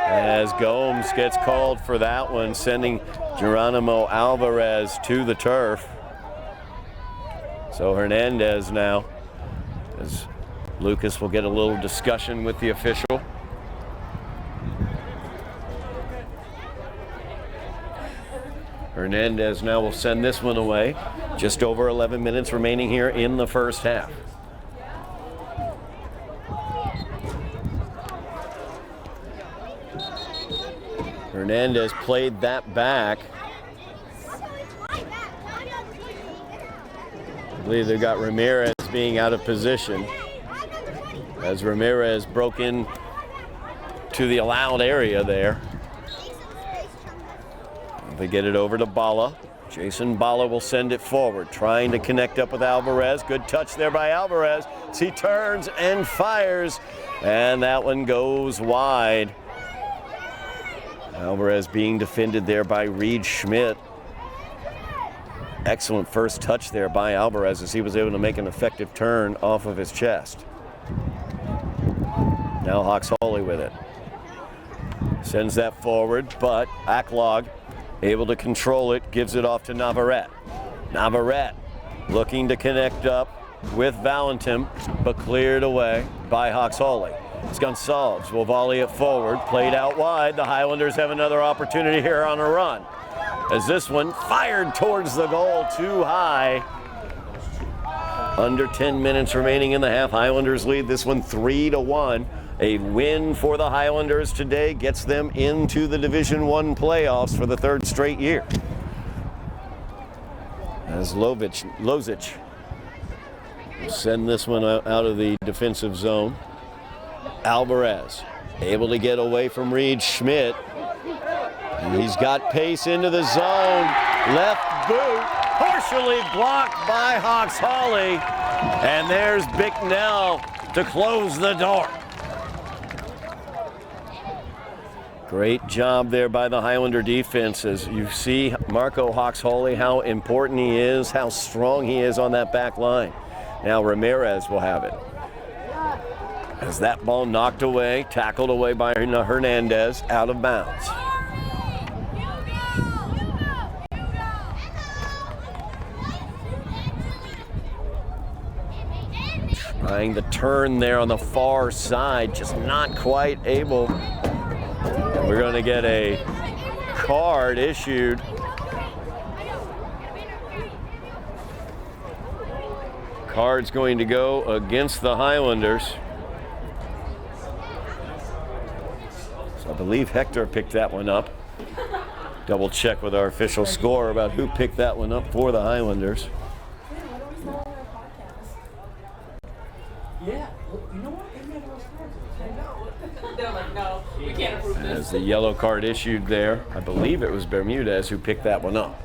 As Gomes gets called for that one, sending Geronimo Alvarez to the turf. So Hernandez now, as Lucas will get a little discussion with the official. Hernandez now will send this one away. Just over 11 minutes remaining here in the first half. Hernandez played that back. I believe they've got Ramirez being out of position as Ramirez broke in to the allowed area there. They get it over to Bala. Jason Bala will send it forward, trying to connect up with Alvarez. Good touch there by Alvarez. He turns and fires, and that one goes wide. Alvarez being defended there by Reed Schmidt. Excellent first touch there by Alvarez as he was able to make an effective turn off of his chest. Now Hawks Hawley with it. Sends that forward, but Acklog able to control it, gives it off to Navarrete. Navarrete looking to connect up with Valentin, but cleared away by Hawks Hawley. It's Gonsalves will volley it forward, played out wide. The Highlanders have another opportunity here on a run, as this one fired towards the goal too high. Under 10 minutes remaining in the half. Highlanders lead this one 3-1. A win for the Highlanders today gets them into the Division I playoffs for the third straight year. As Lozic will send this one out of the defensive zone. Alvarez able to get away from Reed Schmidt. And he's got pace into the zone. Left boot, partially blocked by Hawks Hawley. And there's Bicknell to close the door. Great job there by the Highlander defenses. You see Marco Hawks Hawley, how important he is, how strong he is on that back line. Now Ramirez will have it. As that ball knocked away, tackled away by Hernandez, out of bounds. Trying to turn there on the far side, just not quite able. We're going to get a card issued. Card's going to go against the Highlanders. So I believe Hector picked that one up. Double check with our official score about who picked that one up for the Highlanders. Yeah, you know what? They never responded. They're like, no, we can't approve this. As the yellow card issued there, I believe it was Bermudez who picked that one up.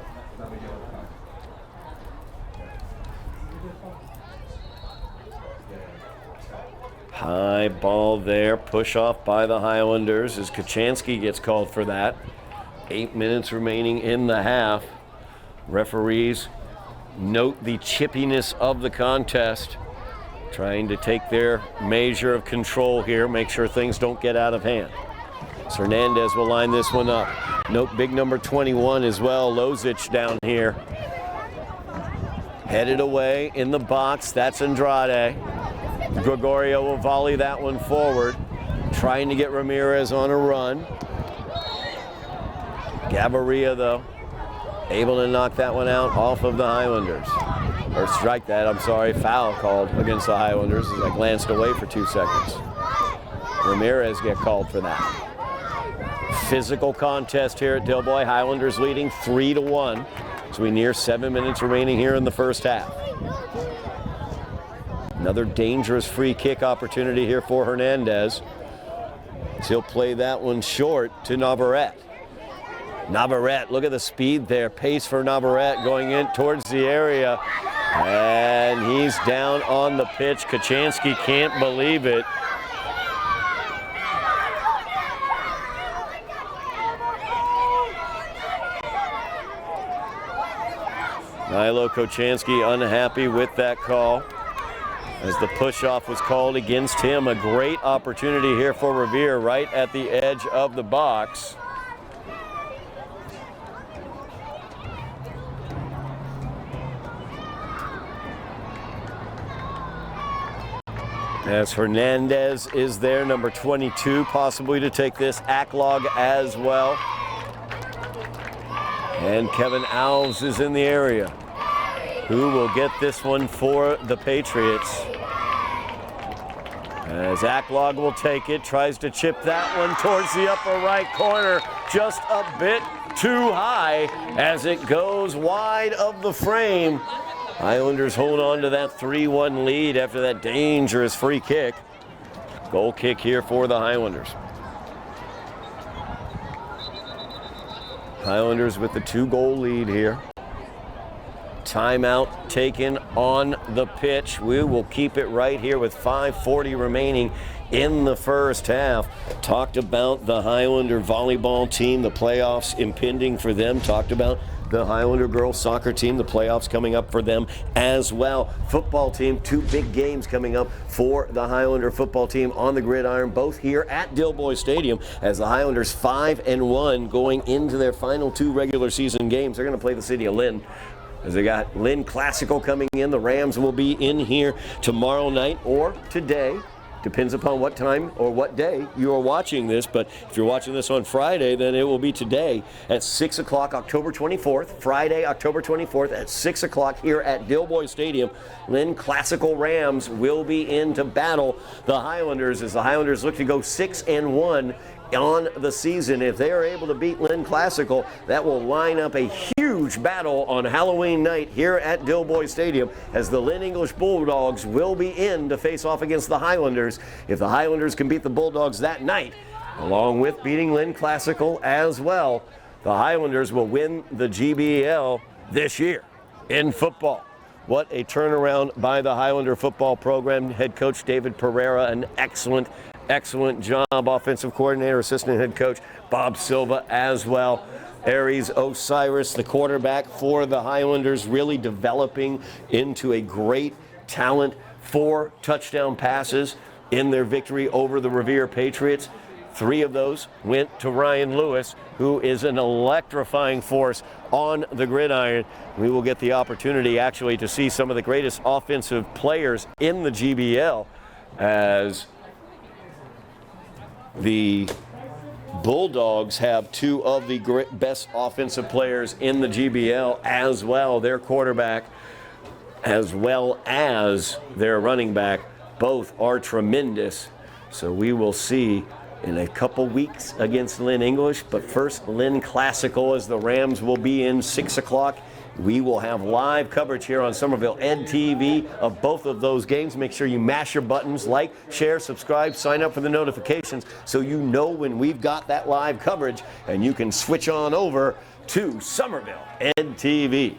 High ball there, push off by the Highlanders as Kachansky gets called for that. 8 minutes remaining in the half. Referees note the chippiness of the contest, trying to take their measure of control here, make sure things don't get out of hand. So Hernandez will line this one up. Note big number 21 as well, Lozic down here. Headed away in the box, that's Andrade. Gregorio will volley that one forward, trying to get Ramirez on a run. Gaviria, though, able to knock that one out off of the Highlanders. Or strike that, I'm sorry, foul called against the Highlanders as I glanced away for 2 seconds. Ramirez get called for that. Physical contest here at Dilboy. Highlanders leading 3-1 as we near 7 minutes remaining here in the first half. Another dangerous free kick opportunity here for Hernandez. He'll play that one short to Navarrete. Navarrete, look at the speed there. Pace for Navarrete going in towards the area. And he's down on the pitch. Kachansky can't believe it. Milo Kachansky unhappy with that call, as the push-off was called against him. A great opportunity here for Revere right at the edge of the box. As Hernandez is there, number 22, possibly to take this. Acklog as well. And Kevin Alves is in the area. Who will get this one for the Patriots? As Acklog will take it, tries to chip that one towards the upper right corner, just a bit too high as it goes wide of the frame. Highlanders hold on to that 3-1 lead after that dangerous free kick. Goal kick here for the Highlanders. Highlanders with the 2-goal lead here. Timeout taken on the pitch. We will keep it right here with 5:40 remaining in the first half. Talked about the Highlander volleyball team, the playoffs impending for them. Talked about the Highlander girls soccer team, the playoffs coming up for them as well. Football team, 2 big games coming up for the Highlander football team on the gridiron, both here at Dilboy Stadium, as the Highlanders 5-1 going into their final 2 regular season games. They're going to play the city of Lynn, as they got Lynn Classical coming in. The Rams will be in here tomorrow night or today. Depends upon what time or what day you are watching this, but if you're watching this on Friday, then it will be today at 6 o'clock, October 24th, Friday, October 24th at 6 o'clock here at Dilboy Stadium. Lynn Classical Rams will be in to battle the Highlanders as the Highlanders look to go 6-1 on the season. If they are able to beat Lynn Classical, that will line up a huge battle on Halloween night here at Dilboy Stadium, as the Lynn English Bulldogs will be in to face off against the Highlanders. If the Highlanders can beat the Bulldogs that night, along with beating Lynn Classical as well, the Highlanders will win the GBL this year in football. What a turnaround by the Highlander football program. Head coach David Pereira, an excellent job. Offensive coordinator, assistant head coach Bob Silva as well. Aries Osiris, the quarterback for the Highlanders, really developing into a great talent. 4 touchdown passes in their victory over the Revere Patriots. 3 of those went to Ryan Lewis, who is an electrifying force on the gridiron. We will get the opportunity actually to see some of the greatest offensive players in the GBL, as the Bulldogs have 2 of the best offensive players in the GBL as well. Their quarterback as well as their running back, both are tremendous. So we will see in a couple weeks against Lynn English, but first Lynn Classical, as the Rams will be in 6 o'clock. We will have live coverage here on Somerville Ed TV of both of those games. Make sure you mash your buttons, like, share, subscribe, sign up for the notifications so you know when we've got that live coverage, and you can switch on over to Somerville Ed TV.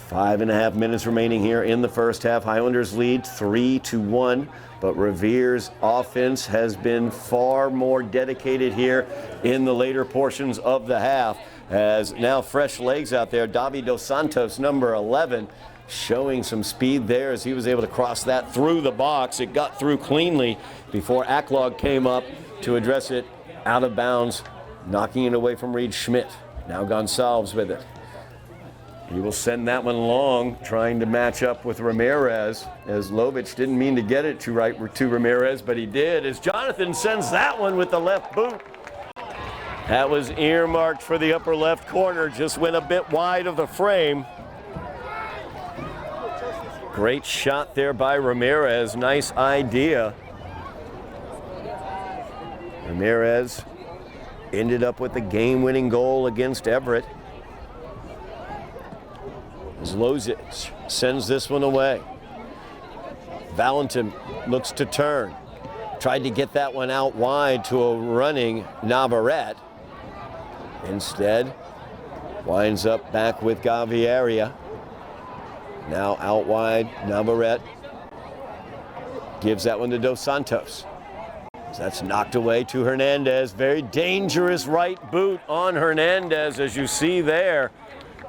5.5 minutes remaining here in the first half. Highlanders lead 3-1, but Revere's offense has been far more dedicated here in the later portions of the half. As now fresh legs out there, Davi Dos Santos, number 11, showing some speed there as he was able to cross that through the box. It got through cleanly before Acklog came up to address it out of bounds, knocking it away from Reed Schmidt. Now Gonsalves with it. He will send that one long, trying to match up with Ramirez, as Lovich didn't mean to get it to Ramirez, but he did, as Jonathan sends that one with the left boot. That was earmarked for the upper left corner, just went a bit wide of the frame. Great shot there by Ramirez, nice idea. Ramirez ended up with the game-winning goal against Everett. Zlozic sends this one away. Valentin looks to turn. Tried to get that one out wide to a running Navarrete. Instead, winds up back with Gaviria. Now out wide, Navarrete gives that one to Dos Santos. That's knocked away to Hernandez. Very dangerous right boot on Hernandez, as you see there.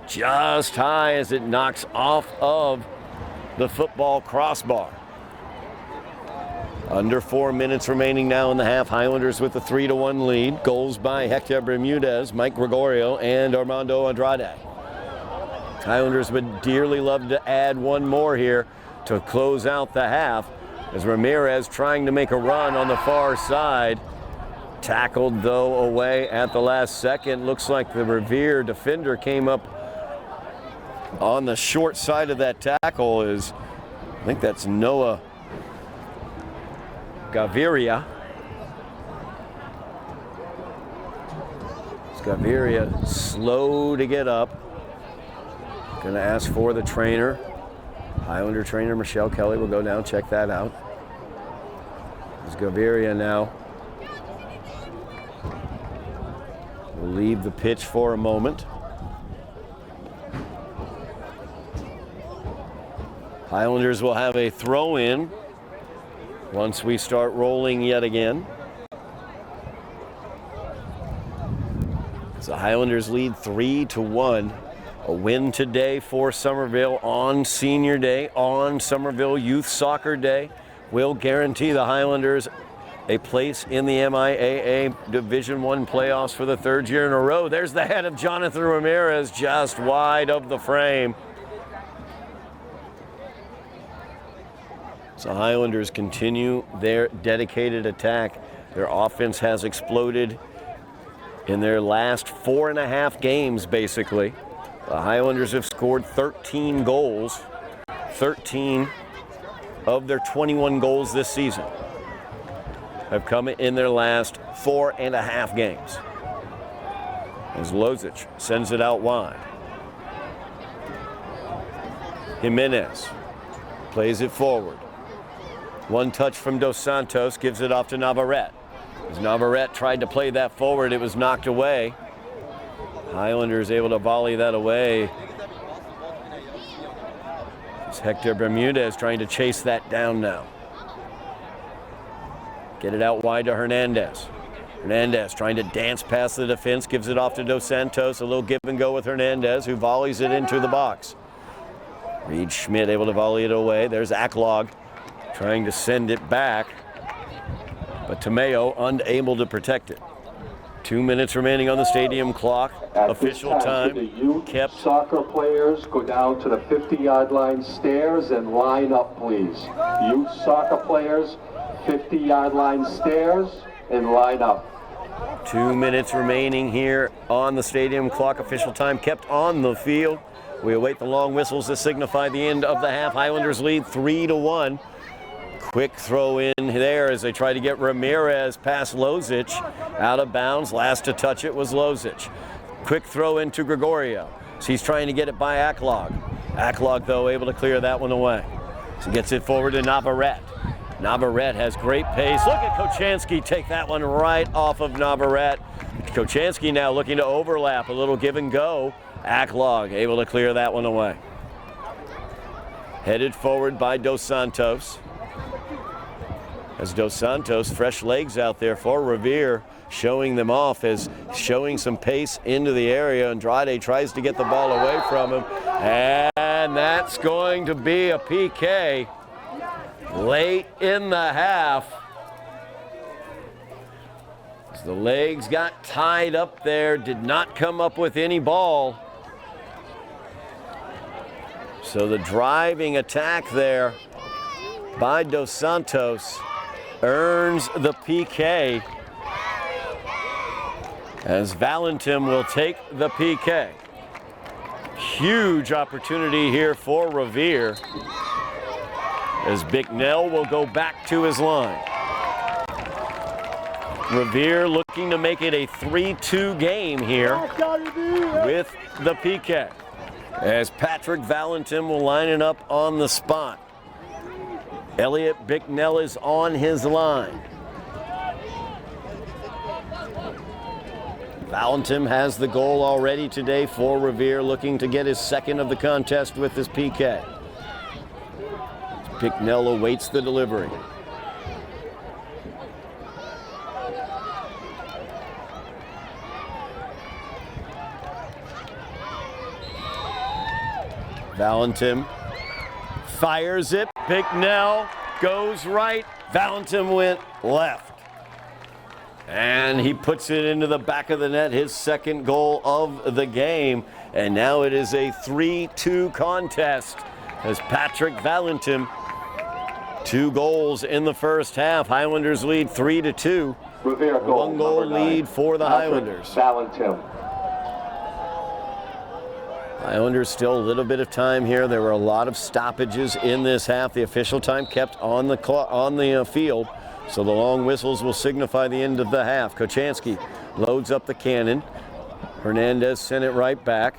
Just high as it knocks off of the football crossbar. Under 4 minutes remaining now in the half. Highlanders with a 3-1 lead. Goals by Hector Bermudez, Mike Gregorio, and Armando Andrade. Highlanders would dearly love to add one more here to close out the half, as Ramirez trying to make a run on the far side. Tackled, though, away at the last second. Looks like the Revere defender came up on the short side of that tackle. I think that's Noah Gaviria. Gaviria slow to get up. Gonna ask for the trainer. Highlander trainer Michelle Kelly will go down, check that out. There's Gaviria now. Will leave the pitch for a moment. Highlanders will have a throw in once we start rolling yet again. The Highlanders lead 3-1. A win today for Somerville on Senior Day, on Somerville Youth Soccer Day, will guarantee the Highlanders a place in the MIAA Division I playoffs for the third year in a row. There's the head of Jonathan Ramirez, just wide of the frame. So Highlanders continue their dedicated attack. Their offense has exploded in their last 4.5 games, basically. The Highlanders have scored 13 goals. 13 of their 21 goals this season have come in their last 4.5 games. As Lozic sends it out wide. Jimenez plays it forward. One touch from Dos Santos, gives it off to Navarrete. As Navarrete tried to play that forward, it was knocked away. Highlanders able to volley that away. It's Hector Bermudez trying to chase that down now. Get it out wide to Hernandez. Hernandez trying to dance past the defense, gives it off to Dos Santos. A little give and go with Hernandez, who volleys it into the box. Reed Schmidt able to volley it away. There's Acklog trying to send it back, but Tomeo unable to protect it. 2 minutes remaining on the stadium clock. At Official this time the youth kept. soccer players go down to the 50-yard line stairs and line up, please. Youth soccer players, 50-yard line stairs and line up. 2 minutes remaining here on the stadium clock. Official time kept on the field. We await the long whistles to signify the end of the half. Highlanders lead 3-1. Quick throw in there as they try to get Ramirez past Lozic. Out of bounds. Last to touch it was Lozic. Quick throw into Gregorio. So he's trying to get it by Acklog. Acklog, though, able to clear that one away. So gets it forward to Navarrete. Navarrete has great pace. Look at Kochanski take that one right off of Navarrete. Kochanski now looking to overlap. A little give and go. Acklog able to clear that one away. Headed forward by Dos Santos. As Dos Santos, fresh legs out there for Revere, showing them off as showing some pace into the area. Andrade tries to get the ball away from him. And that's going to be a PK late in the half. As the legs got tied up there, did not come up with any ball. So the driving attack there by Dos Santos earns the PK, as Valentim will take the PK. Huge opportunity here for Revere, as Bicknell will go back to his line. Revere looking to make it a 3-2 game here with the PK, as Patrick Valentim will line it up on the spot. Elliot Bicknell is on his line. Valentim has the goal already today for Revere, looking to get his second of the contest with his PK. Bicknell awaits the delivery. Valentim fires it. Bicknell goes right. Valentim went left. And he puts it into the back of the net, his second goal of the game. And now it is a 3-2 contest as Patrick Valentim, 2 goals in the first half. Highlanders lead 3-2. Revere goal. One-goal number 9, lead for the Patrick Highlanders. Valentin. Highlanders still a little bit of time here. There were a lot of stoppages in this half. The official time kept on the field, so the long whistles will signify the end of the half. Kochanski loads up the cannon. Hernandez sent it right back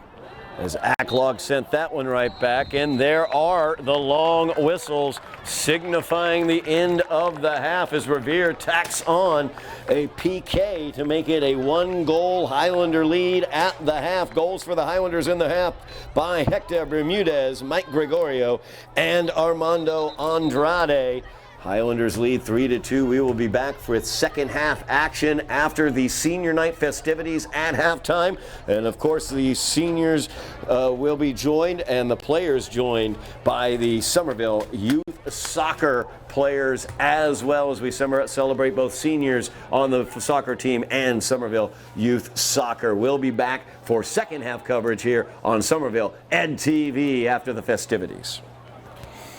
as Acklog sent that one right back, and there are the long whistles signifying the end of the half as Revere tacks on a PK to make it a one-goal Highlander lead at the half. Goals for the Highlanders in the half by Hector Bermudez, Mike Gregorio, and Armando Andrade. Highlanders lead 3-2. We will be back with second half action after the senior night festivities at halftime. And of course, the seniors will be joined and the players joined by the Somerville youth soccer players, as well as we celebrate both seniors on the soccer team and Somerville youth soccer. We'll be back for second half coverage here on Somerville Ed TV after the festivities.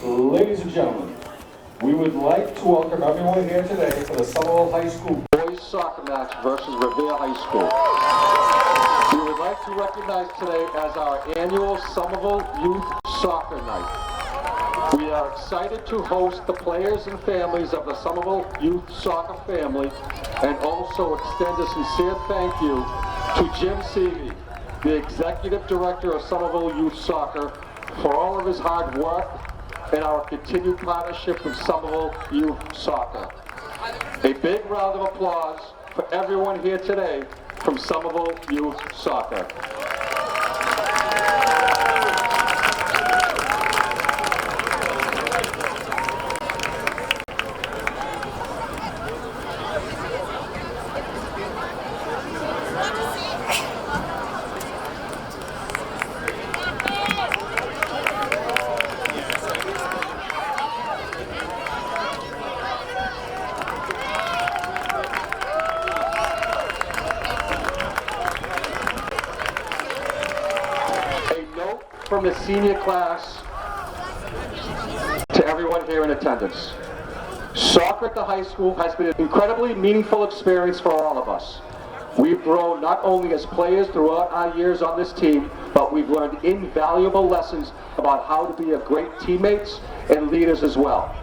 Ladies and gentlemen, we would like to welcome everyone here today for the Somerville High School Boys soccer match versus Revere High School. We would like to recognize today as our annual Somerville Youth Soccer Night. We are excited to host the players and families of the Somerville Youth Soccer family and also extend a sincere thank you to Jim Seavey, the Executive Director of Somerville Youth Soccer, for all of his hard work and our continued partnership with Somerville Youth Soccer. A big round of applause for everyone here today from Somerville Youth Soccer. From the senior class to everyone here in attendance. Soccer at the high school has been an incredibly meaningful experience for all of us. We've grown not only as players throughout our years on this team, but we've learned invaluable lessons about how to be a great teammates and leaders as well.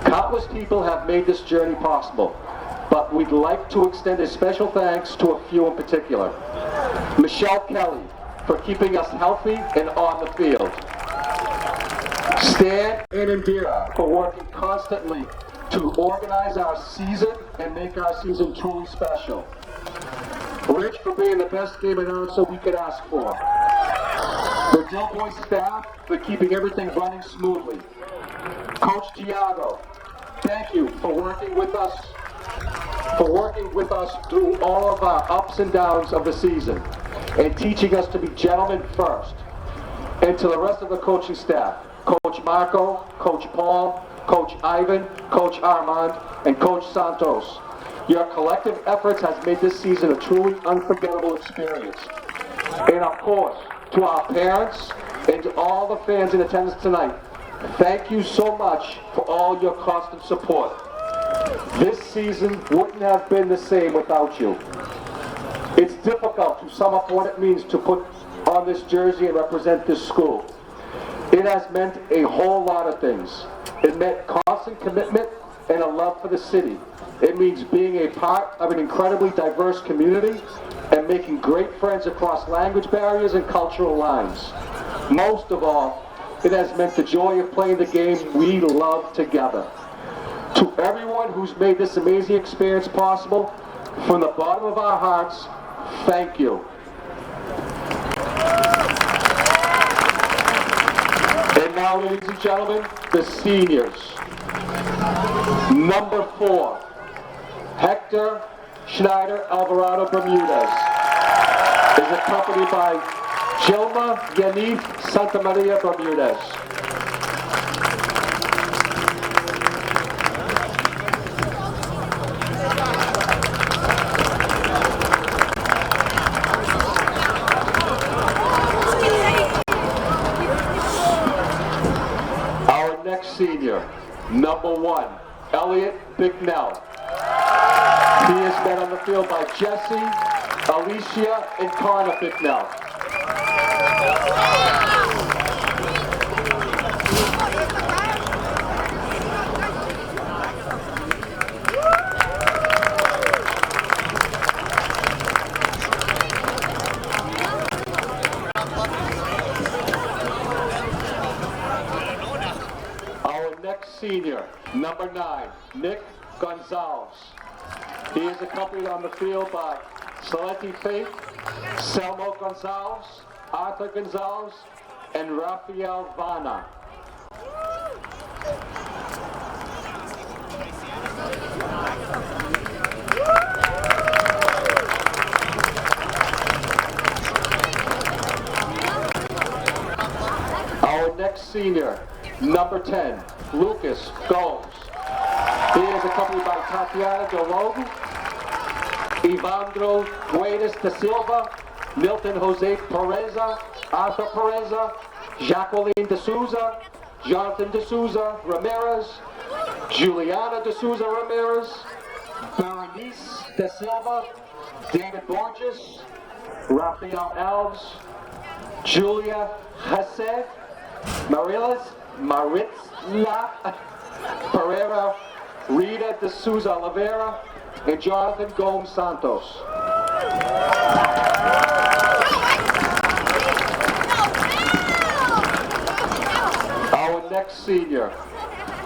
Countless people have made this journey possible, but we'd like to extend a special thanks to a few in particular. Michelle Kelly, for keeping us healthy and on the field. Stan and Indira for working constantly to organize our season and make our season truly special. Rich for being the best game announcer we could ask for. The Dilboy staff for keeping everything running smoothly. Coach Tiago, thank you for working with us through all of our ups and downs of the season and teaching us to be gentlemen first. And to the rest of the coaching staff, Coach Marco, Coach Paul, Coach Ivan, Coach Harmon, and Coach Santos. Your collective efforts has made this season a truly unforgettable experience. And of course, to our parents and to all the fans in attendance tonight, thank you so much for all your constant support. This season wouldn't have been the same without you. It's difficult to sum up what it means to put on this jersey and represent this school. It has meant a whole lot of things. It meant constant commitment and a love for the city. It means being a part of an incredibly diverse community and making great friends across language barriers and cultural lines. Most of all, it has meant the joy of playing the game we love together. To everyone who's made this amazing experience possible, from the bottom of our hearts, thank you. And now, ladies and gentlemen, the seniors. Number 4, Hector Schneider Alvarado Bermudez is accompanied by Gilma Yanif Santa Maria Bermudez. Senior, number 1, Elliot Bicknell. He is met on the field by Jesse, Alicia, and Connor Bicknell. Our next senior, number 9, Nick Gonzalez. He is accompanied on the field by Celeste Faith, Selmo Gonzalez, Arthur Gonzalez, and Rafael Vana. Our next senior, number 10, Lucas Gomes. He is accompanied by Tatiana Dologu, Ivandro Guedes da Silva, Milton Jose Pereza, Arthur Pereza, Jacqueline de Souza, Jonathan de Souza Ramirez, Juliana de Souza Ramirez, Berenice da Silva, David Borges, Rafael Alves, Julia Hesse, Maritza Pereira, Rita de Souza Oliveira, and Jonathan Gomes Santos. Our next senior,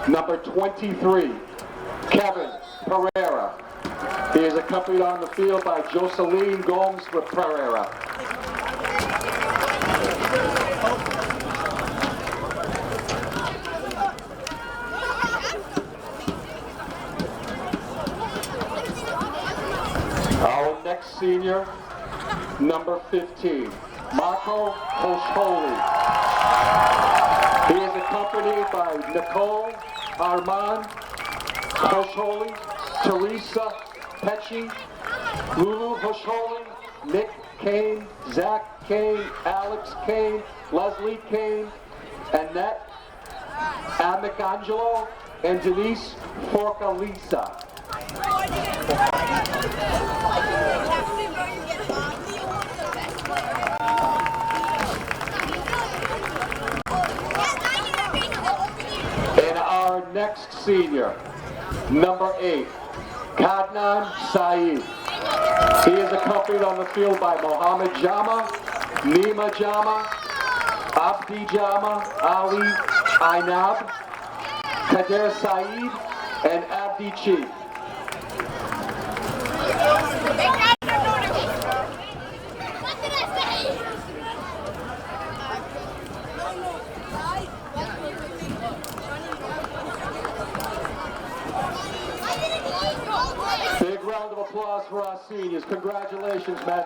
number 23, Kevin Pereira. He is accompanied on the field by Jocelyn Gomes with Pereira. Our next senior, number 15, Marco Hosholi. He is accompanied by Nicole Harmon, Hosholi, Teresa Pecci, Lulu Hosholi, Nick Kane, Zach Kane, Alex Kane, Leslie Kane, Annette Amicangelo, and Denise Forcalisa. And our next senior, number 8, Kadnan Saeed. He is accompanied on the field by Mohammed Jama, Nima Jama, Abdi Jama, Ali Ainab, Kader Saeed, and Abdi Chief. Big round of applause for our seniors. Congratulations, men.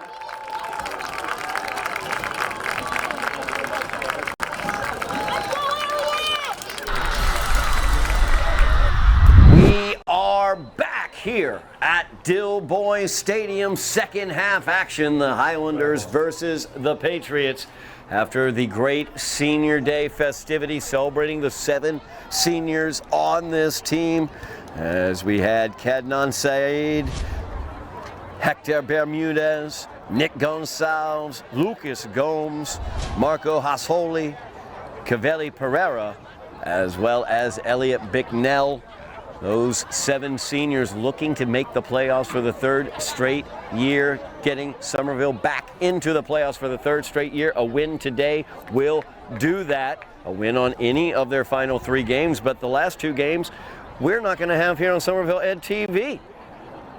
We are back here at Dilboy Stadium, second half action, the Highlanders versus the Patriots. After the great senior day festivity celebrating the 7 seniors on this team, as we had Kadnan Saeed, Hector Bermudez, Nick Gonzalez, Lucas Gomes, Marco Hasoli, Cavelli Pereira, as well as Elliot Bicknell. Those 7 seniors looking to make the playoffs for the 3rd straight year, getting Somerville back into the playoffs for the 3rd straight year. A win today will do that. A win on any of their final 3 games, but the last 2 games we're not going to have here on Somerville Ed TV.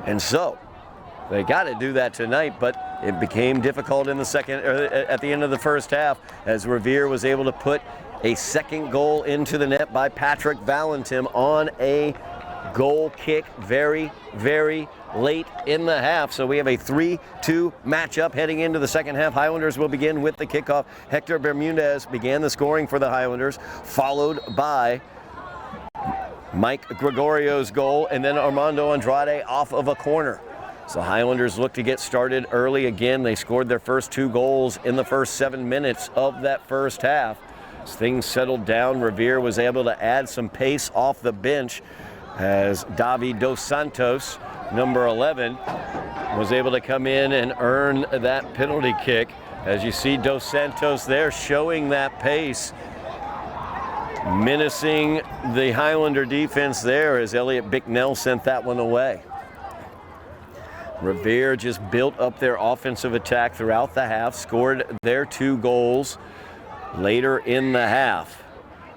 And so they got to do that tonight, but it became difficult in the at the end of the first half, as Revere was able to put a second goal into the net by Patrick Valentim on a goal kick very, very late in the half. So we have a 3-2 matchup heading into the second half. Highlanders will begin with the kickoff. Hector Bermudez began the scoring for the Highlanders, followed by Mike Gregorio's goal, and then Armando Andrade off of a corner. So Highlanders look to get started early again. They scored their first 2 goals in the first 7 minutes of that first half. As things settled down, Revere was able to add some pace off the bench as Davi Dos Santos number 11, was able to come in and earn that penalty kick. As you see Dos Santos there showing that pace, menacing the Highlander defense there as Elliot Bicknell sent that one away. Revere just built up their offensive attack throughout the half, scored their 2 goals later in the half.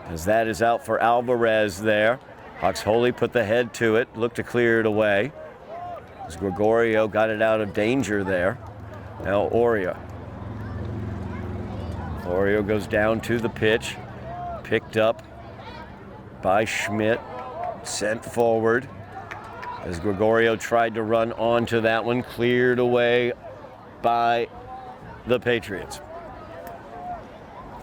As that is out for Alvarez there. Hawks Holy put the head to it, looked to clear it away. As Gregorio got it out of danger there. Now Oria. Oria goes down to the pitch, picked up by Schmidt, sent forward. As Gregorio tried to run onto that one, cleared away by the Patriots.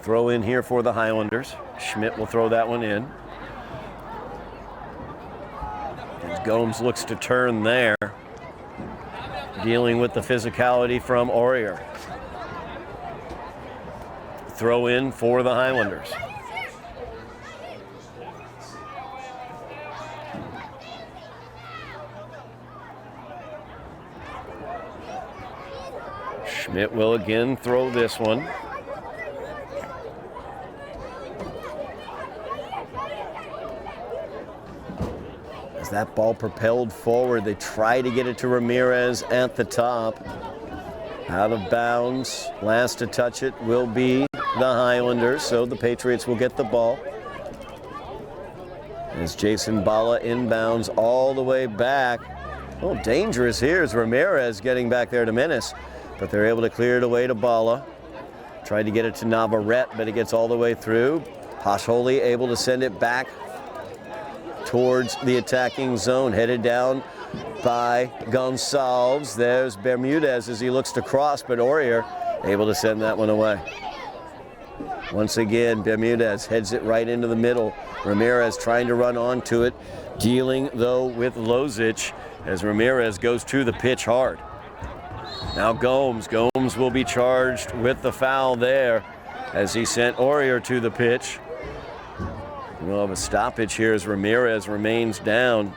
Throw in here for the Highlanders. Schmidt will throw that one in. As Gomes looks to turn there, dealing with the physicality from Aurier. Throw in for the Highlanders. Schmidt will again throw this one. As that ball propelled forward, they try to get it to Ramirez at the top. Out of bounds. Last to touch it will be the Highlanders, so the Patriots will get the ball. As Jason Bala inbounds all the way back. Oh, dangerous here is Ramirez getting back there to Menace, but they're able to clear it away to Bala. Tried to get it to Navarrete, but it gets all the way through. Hosholi able to send it back towards the attacking zone, headed down by Gonçalves. There's Bermudez as he looks to cross, but Aurier able to send that one away. Once again, Bermudez heads it right into the middle. Ramirez trying to run onto it, dealing though with Lozic as Ramirez goes to the pitch hard. Now Gomes will be charged with the foul there as he sent Aurier to the pitch. We'll have a stoppage here as Ramirez remains down.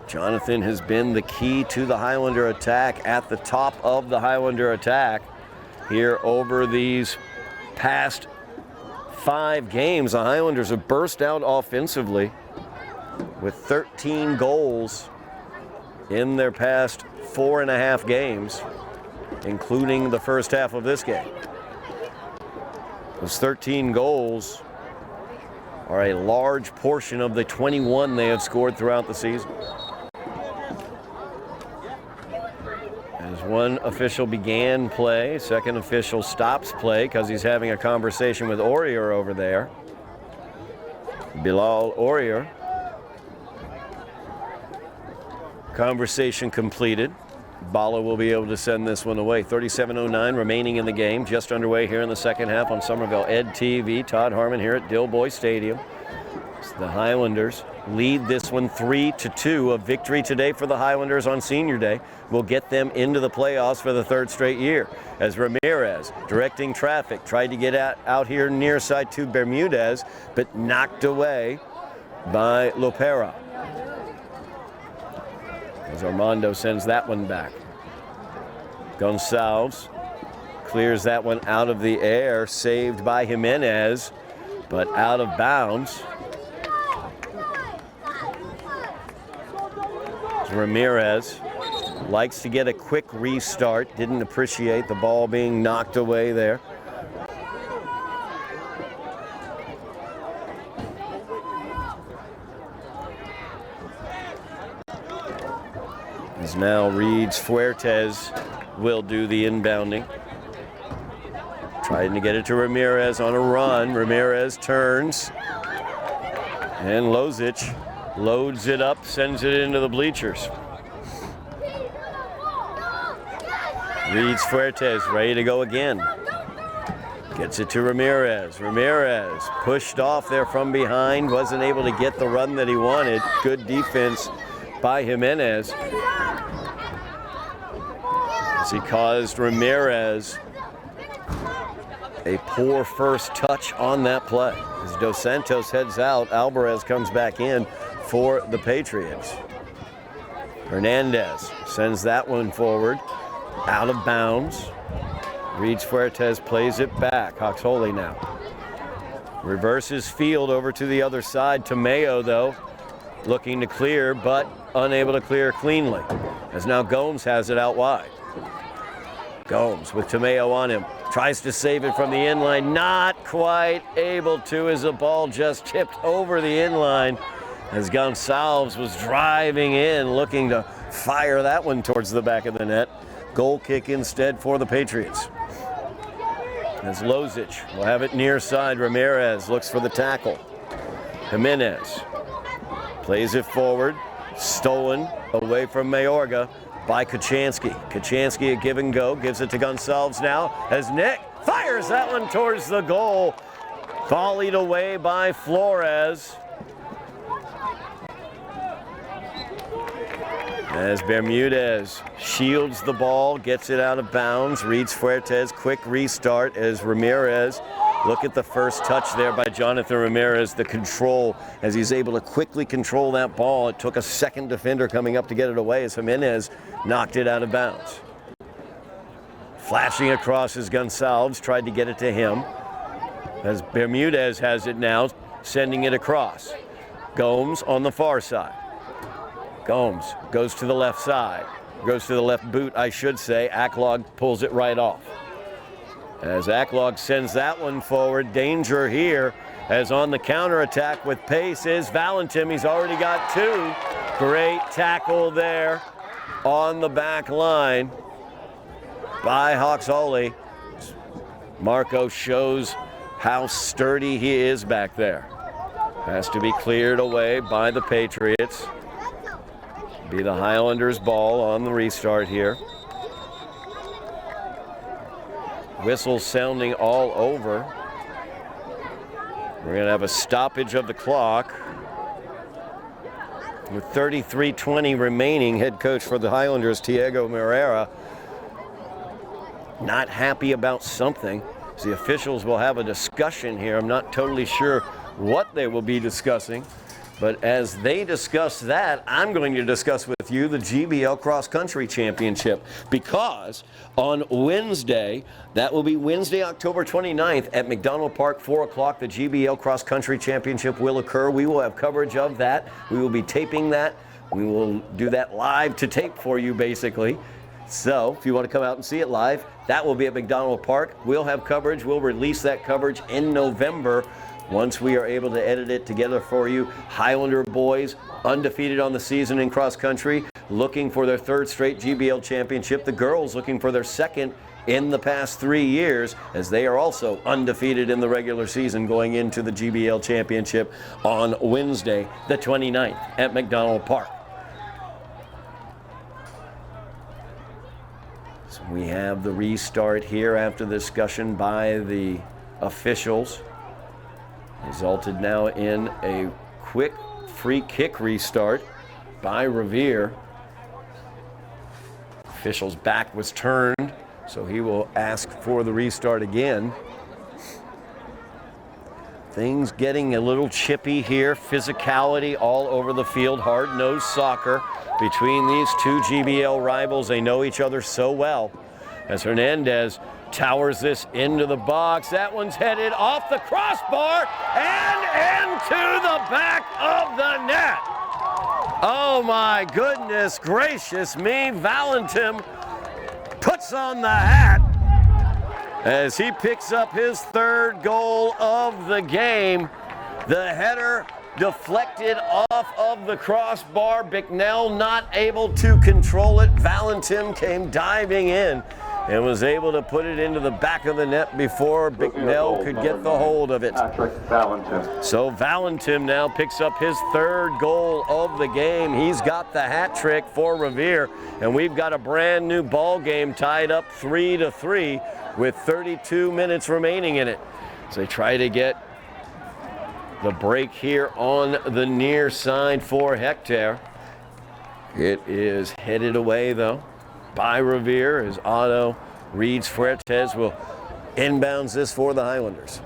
Jonathan has been the key to the Highlander attack, at the top of the Highlander attack here over these past 5 games. The Highlanders have burst out offensively with 13 goals in their past 4.5 games, including the first half of this game. Those 13 goals are a large portion of the 21 they have scored throughout the season. As one official began play, second official stops play because he's having a conversation with Aurier over there. Bilal Aurier. Conversation completed. Bala will be able to send this one away. 37:09 remaining in the game, just underway here in the second half on Somerville Ed TV. Todd Harmon here at Dilboy Stadium. So the Highlanders lead this one 3-2. A victory today for the Highlanders on Senior Day will get them into the playoffs for the 3rd straight year. As Ramirez, directing traffic, tried to get out here near side to Bermudez, but knocked away by Lopera. As Armando sends that one back. Gonçalves clears that one out of the air, saved by Jimenez, but out of bounds. Ramirez likes to get a quick restart, didn't appreciate the ball being knocked away there. As now Reeds Fuertes will do the inbounding. Trying to get it to Ramirez on a run. Ramirez turns. And Lozic loads it up, sends it into the bleachers. Reeds Fuertes ready to go again. Gets it to Ramirez. Ramirez pushed off there from behind, wasn't able to get the run that he wanted. Good defense by Jimenez, as he caused Ramirez a poor first touch on that play. As Dos Santos heads out, Alvarez comes back in for the Patriots. Hernandez sends that one forward, out of bounds. Reeds Fuertes plays it back. Hoxholey now reverses field over to the other side. Tomeo, though, looking to clear, but unable to clear cleanly, as now Gomes has it out wide. Gomes with Tomeo on him, tries to save it from the inline, not quite able to, as the ball just tipped over the inline, as Gonsalves was driving in, looking to fire that one towards the back of the net. Goal kick instead for the Patriots. As Lozic will have it near side. Ramirez looks for the tackle. Jimenez plays it forward, stolen away from Mayorga by Kachansky. Kachansky a give and go, gives it to Gonsalves now as Nick fires that one towards the goal. Volleyed away by Flores. As Bermudez shields the ball, gets it out of bounds. Reeds Fuertes, quick restart as Ramirez. Look at the first touch there by Jonathan Ramirez, the control, as he's able to quickly control that ball. It took a second defender coming up to get it away as Jimenez knocked it out of bounds. Flashing across as Gonsalves tried to get it to him. As Bermudez has it now, sending it across. Gomes on the far side. Gomes goes to the left side, goes to the left boot, I should say. Acklog pulls it right off. As Acklog sends that one forward, danger here, as on the counterattack with pace is Valentim. He's already got two. Great tackle there on the back line by Hoxholey. Marco shows how sturdy he is back there. Has to be cleared away by the Patriots. Be the Highlanders' ball on the restart here. Whistles sounding all over. We're going to have a stoppage of the clock. With 33:20 remaining, head coach for the Highlanders, Tiago Moreira, not happy about something. So the officials will have a discussion here. I'm not totally sure what they will be discussing. But as they discuss that, I'm going to discuss with you the GBL Cross Country Championship, because on Wednesday, that will be Wednesday, October 29th at McDonald Park, 4 o'clock, the GBL Cross Country Championship will occur. We will have coverage of that. We will be taping that. We will do that live to tape for you, basically. So if you want to come out and see it live, that will be at McDonald Park. We'll have coverage. We'll release that coverage in November, once we are able to edit it together for you. Highlander boys, undefeated on the season in cross country, looking for their third straight GBL championship. The girls looking for their second in the past 3 years, as they are also undefeated in the regular season going into the GBL championship on Wednesday, the 29th at McDonald Park. So we have the restart here after the discussion by the officials. Resulted now in a quick free kick restart by Revere. Official's back was turned, so he will ask for the restart again. Things getting a little chippy here. Physicality all over the field. Hard-nosed soccer between these two GBL rivals. They know each other so well. As Hernandez towers this into the box. That one's headed off the crossbar and into the back of the net. Oh my goodness gracious me. Valentim puts on the hat as he picks up his third goal of the game. The header deflected off of the crossbar. Bicknell not able to control it. Valentim came diving in and was able to put it into the back of the net before Bicknell could get the hold of it. So Valentim now picks up his third goal of the game. He's got the hat trick for Revere, and we've got a brand new ball game tied up 3-3 with 32 minutes remaining in it. So they try to get the break here on the near side for Hector. It is headed away though by Revere as Otto Reeds Fuertes will inbounds this for the Highlanders.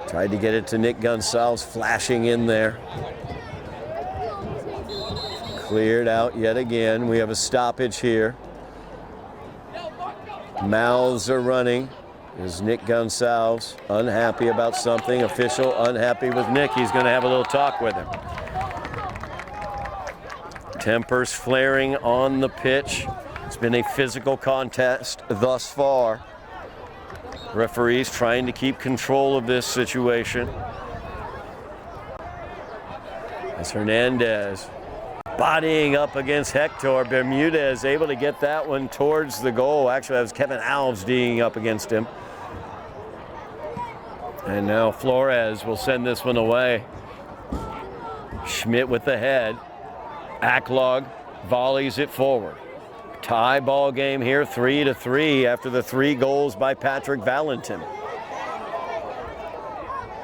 Tried to get it to Nick Gonsalves, flashing in there. Cleared out yet again. We have a stoppage here. Mouths are running. Is Nick Gonsalves unhappy about something? Official unhappy with Nick. He's going to have a little talk with him. Tempers flaring on the pitch. It's been a physical contest thus far. Referees trying to keep control of this situation. As Hernandez bodying up against Hector. Bermudez able to get that one towards the goal. Actually, that was Kevin Alves D'ing up against him. And now Flores will send this one away. Schmidt with the head. Acklog volleys it forward. Tie ball game here, 3-3 after the 3 goals by Patrick Valentin.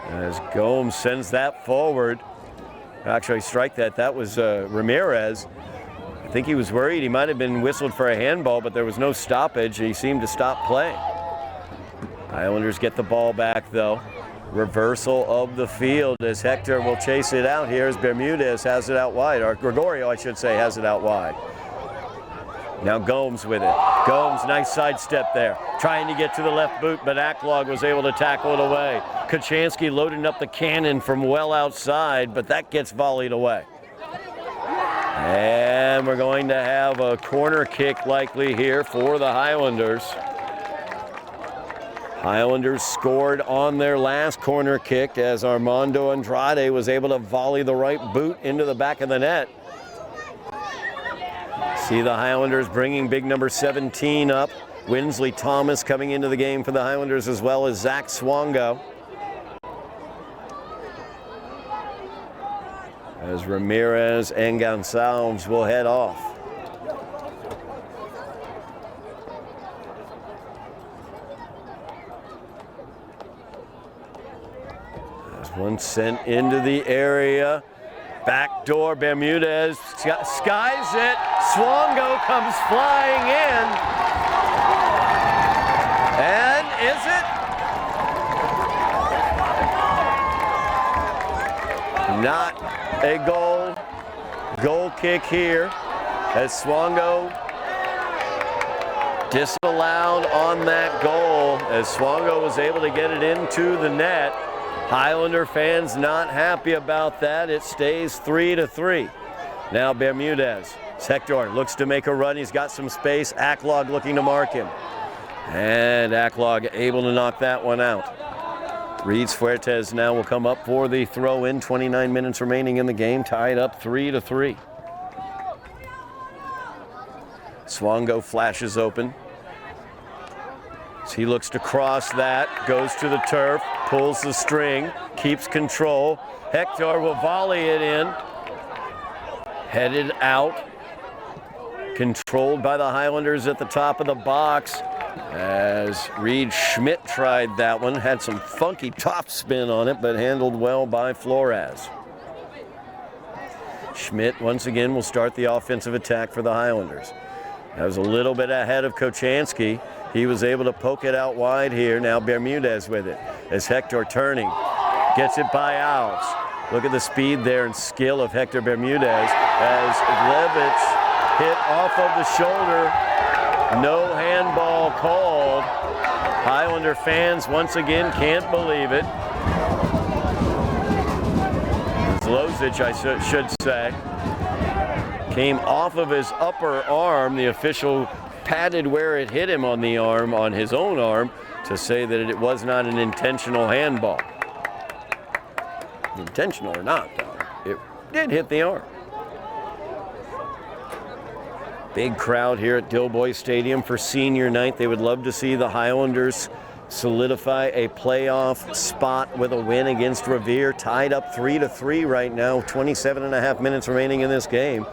As Gomes sends that forward. Actually, strike that. That was Ramirez. I think he was worried. He might have been whistled for a handball, but there was no stoppage. He seemed to stop playing. Highlanders get the ball back, though. Reversal of the field as Hector will chase it out here as Bermudez has it out wide, or Gregorio, I should say, has it out wide. Now Gomes with it. Gomes, nice sidestep there. Trying to get to the left boot, but Acklog was able to tackle it away. Kachansky loading up the cannon from well outside, but that gets volleyed away. And we're going to have a corner kick likely here for the Highlanders. Highlanders scored on their last corner kick as Armando Andrade was able to volley the right boot into the back of the net. See the Highlanders bringing big number 17 up. Winsley Thomas coming into the game for the Highlanders, as well as Zach Swango. As Ramirez and Gonsalves will head off. One sent into the area. Backdoor, Bermudez skies it. Swango comes flying in. And is it? Not a goal. Goal kick here as Swango disallowed on that goal as Swango was able to get it into the net. Highlander fans not happy about that. It stays 3-3. Now Bermudez. Hector looks to make a run. He's got some space. Acklog looking to mark him. And Acklog able to knock that one out. Reeds Fuertes now will come up for the throw-in. 29 minutes remaining in the game. Tied up 3-3. Swango flashes open. As he looks to cross that, goes to the turf, pulls the string, keeps control. Hector will volley it in. Headed out. Controlled by the Highlanders at the top of the box. As Reed Schmidt tried that one, had some funky top spin on it, but handled well by Flores. Schmidt once again will start the offensive attack for the Highlanders. That was a little bit ahead of Kochansky. He was able to poke it out wide here. Now Bermudez with it. As Hector turning, gets it by Alves. Look at the speed there and skill of Hector Bermudez as Levitch hit off of the shoulder. No handball called. Highlander fans once again can't believe it. Zlozic, I should say, came off of his upper arm. The official patted where it hit him on the arm, on his own arm, to say that it was not an intentional handball. Intentional or not, though, it did hit the arm. Big crowd here at Dilboy Stadium for senior night. They would love to see the Highlanders solidify a playoff spot with a win against Revere. Tied up 3-3 right now, 27.5 minutes remaining in this game.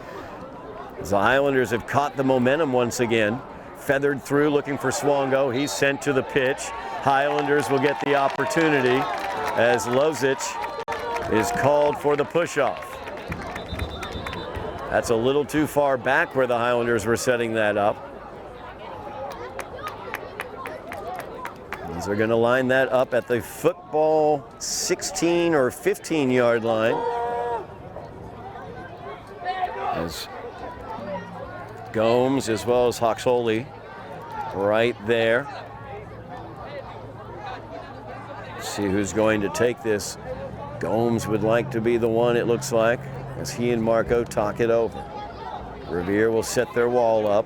As the Highlanders have caught the momentum once again. Feathered through looking for Swango. He's sent to the pitch. Highlanders will get the opportunity as Lozic is called for the push-off. That's a little too far back where the Highlanders were setting that up. They're going to line that up at the football 16 or 15 yard line. As Gomes as well as Hoxholey right there. See who's going to take this. Gomes would like to be the one, it looks like, as he and Marco talk it over. Revere will set their wall up.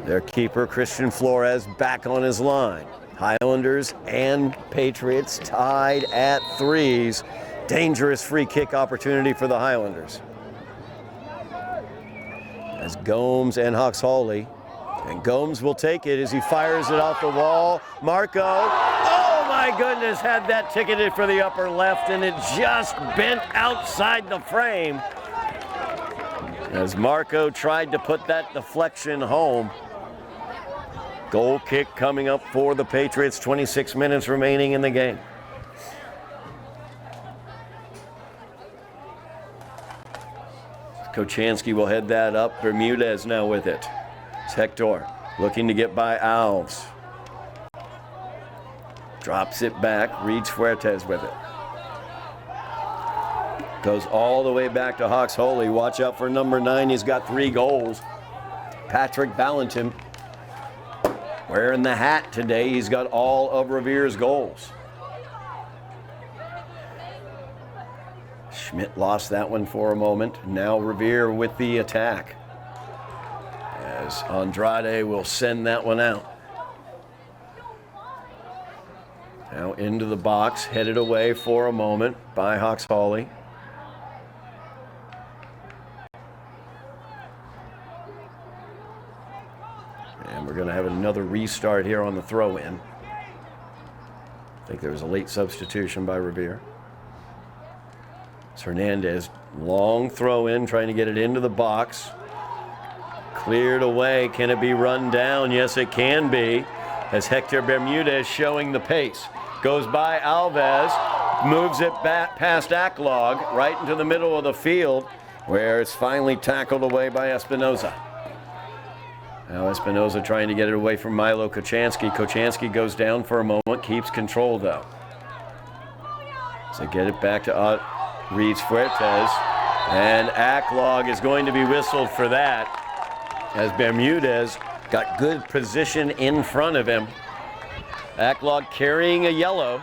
Their keeper, Christian Flores, back on his line. Highlanders and Patriots tied at 3s. Dangerous free kick opportunity for the Highlanders. As Gomes and Hoxholey. And Gomes will take it as he fires it off the wall. Marco, oh my goodness, had that ticketed for the upper left, and it just bent outside the frame. As Marco tried to put that deflection home. Goal kick coming up for the Patriots, 26 minutes remaining in the game. Kochanski will head that up. Bermudez now with it. It's Hector looking to get by Alves. Drops it back, reads Fuertes with it. Goes all the way back to Hoxholey. Watch out for number 9, he's got 3 goals. Patrick Valentin. Wearing the hat today, he's got all of Revere's goals. Schmidt lost that one for a moment. Now Revere with the attack. As Andrade will send that one out. Now into the box, headed away for a moment by Hoxholey. And we're going to have another restart here on the throw-in. I think there was a late substitution by Revere. It's Hernandez, long throw-in, trying to get it into the box. Cleared away, can it be run down? Yes, it can be, as Hector Bermudez showing the pace. Goes by Alves, moves it back past Acklog, right into the middle of the field, where it's finally tackled away by Espinoza. Now Espinoza trying to get it away from Milo Kochanski. Kochanski goes down for a moment, keeps control though. So get it back to Reeds Fuertes, and Acklog is going to be whistled for that, as Bermudez got good position in front of him. Acklog carrying a yellow.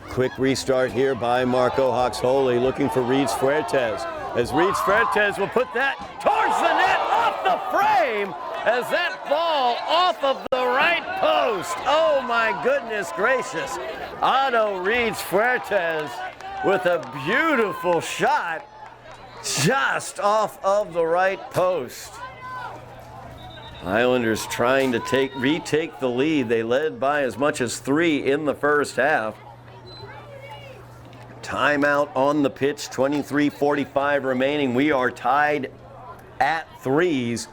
Quick restart here by Marco Hoxholey, looking for Reeds Fuertes. As Reeds Fuertes will put that towards the net, off the frame, as that ball off of the right post. Oh my goodness gracious. Otto Reeds Fuertes with a beautiful shot just off of the right post. Highlanders trying to retake the lead. They led by as much as 3 in the first half. Timeout on the pitch, 23:45 remaining. We are tied at 3s.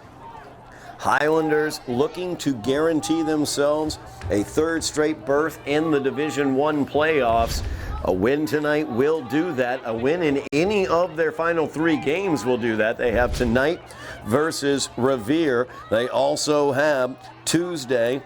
Highlanders looking to guarantee themselves a 3rd straight berth in the Division I playoffs. A win tonight will do that. A win in any of their final 3 games will do that. They have tonight versus Revere. They also have Tuesday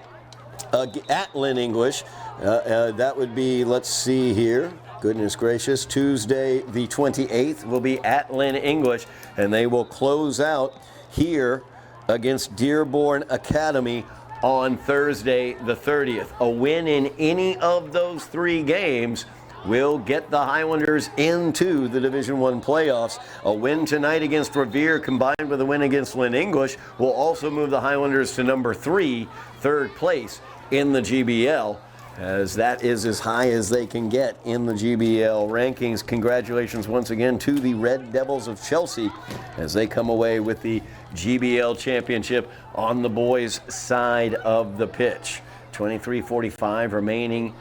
at Lynn English. That would be, let's see here. Goodness gracious, Tuesday the 28th will be at Lynn English, and they will close out here against Dearborn Academy on Thursday the 30th. A win in any of those 3 games will get the Highlanders into the Division I playoffs. A win tonight against Revere combined with a win against Lynn English will also move the Highlanders to number 3, 3rd place in the GBL, as that is as high as they can get in the GBL rankings. Congratulations once again to the Red Devils of Chelsea as they come away with the GBL championship on the boys' side of the pitch. 23:45 remaining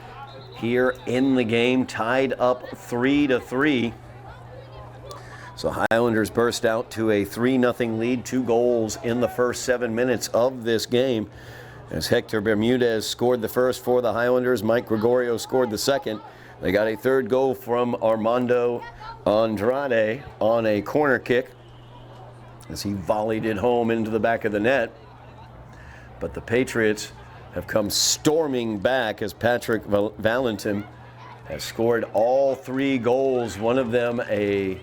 here in the game, tied up 3-3. So Highlanders burst out to a 3-0 lead, 2 goals in the first 7 minutes of this game. As Hector Bermudez scored the first for the Highlanders, Mike Gregorio scored the second. They got a 3rd goal from Armando Andrade on a corner kick as he volleyed it home into the back of the net. But the Patriots have come storming back as Patrick Valentin has scored all 3 goals, one of them a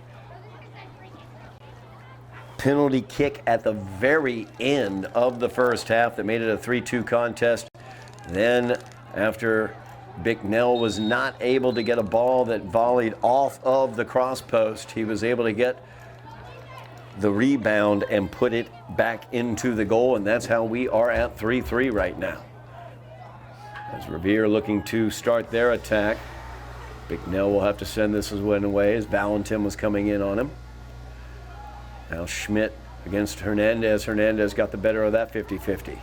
penalty kick at the very end of the first half that made it a 3-2 contest. Then after Bicknell was not able to get a ball that volleyed off of the cross post, he was able to get the rebound and put it back into the goal, and that's how we are at 3-3 right now. As Revere looking to start their attack. Bicknell will have to send this one away as Valentin was coming in on him. Now Schmidt against Hernandez. Hernandez got the better of that 50-50.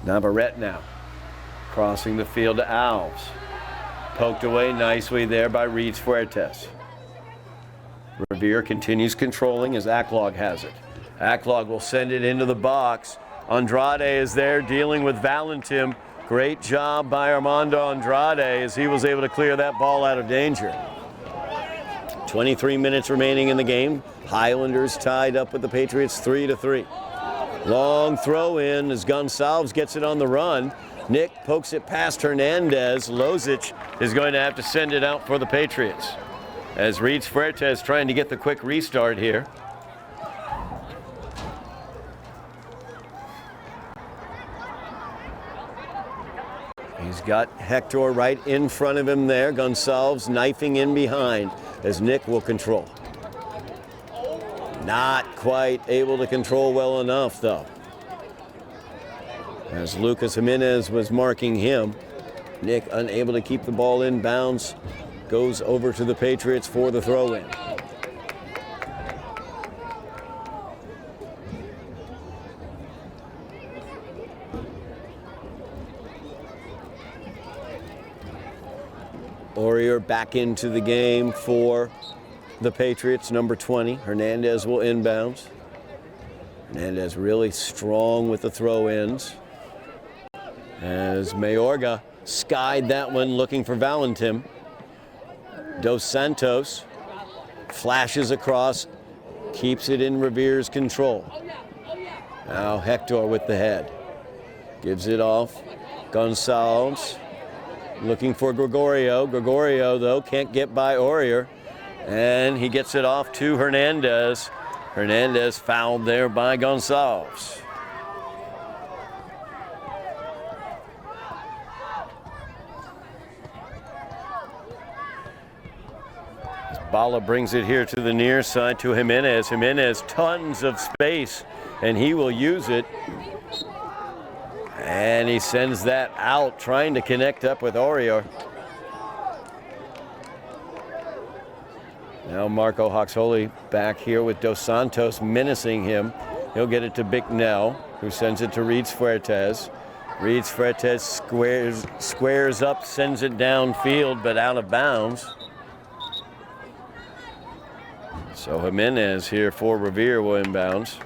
Navarrete now crossing the field to Alves. Poked away nicely there by Reeds Fuertes. Revere continues controlling as Acklog has it. Acklog will send it into the box. Andrade is there dealing with Valentin. Great job by Armando Andrade as he was able to clear that ball out of danger. 23 minutes remaining in the game. Highlanders tied up with the Patriots 3-3. Long throw in as Gonsalves gets it on the run. Nick pokes it past Hernandez. Lozic is going to have to send it out for the Patriots. As Reeds Fuertes trying to get the quick restart here. He's got Hector right in front of him there. Gonsalves knifing in behind as Nick will control. Not quite able to control well enough though. As Lucas Jimenez was marking him, Nick unable to keep the ball in bounds, goes over to the Patriots for the throw-in. Aurier back into the game for the Patriots, number 20. Hernandez will inbounds. Hernandez really strong with the throw-ins. As Mayorga skied that one looking for Valentin. Dos Santos flashes across, keeps it in Revere's control. Now Hector with the head. Gives it off. Gonsalves looking for Gregorio. Gregorio, though, can't get by Aurier. And he gets it off to Hernandez. Hernandez fouled there by Gonsalves. Bala brings it here to the near side to Jimenez. Jimenez, tons of space, and he will use it. And he sends that out, trying to connect up with Aurier. Now Marco Hoxholi back here with Dos Santos menacing him. He'll get it to Bicknell, who sends it to Reeds Fuertes. Reeds Fuertes squares up, sends it downfield, but out of bounds. So Jimenez here for Revere will inbounds.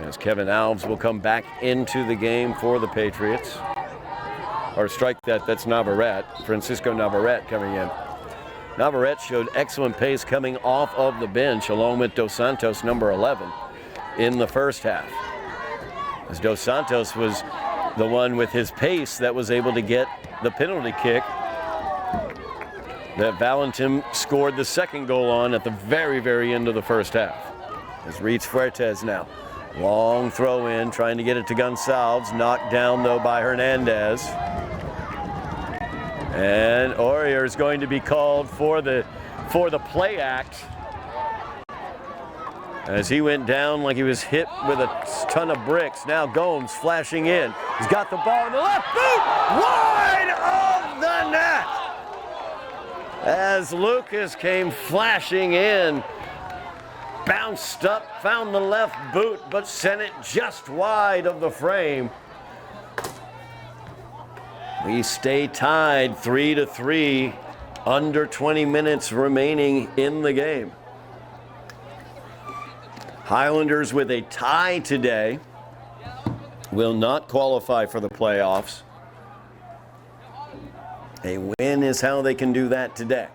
As Kevin Alves will come back into the game for the Patriots. Or strike that, that's Navarrete. Francisco Navarrete coming in. Navarrete showed excellent pace coming off of the bench along with Dos Santos, number 11, in the first half. As Dos Santos was the one with his pace that was able to get the penalty kick that Valentin scored the second goal on at the very, very end of the first half. As Reeds Fuertes now. Long throw in, trying to get it to Gonsalves. Knocked down, though, by Hernandez. And Aurier is going to be called for the play act. As he went down like he was hit with a ton of bricks. Now Gomes flashing in. He's got the ball in the left boot. Wide of the net. As Lucas came flashing in, bounced up, found the left boot, but sent it just wide of the frame. We stay tied 3-3, under 20 minutes remaining in the game. Highlanders with a tie today will not qualify for the playoffs. A win is how they can do that today.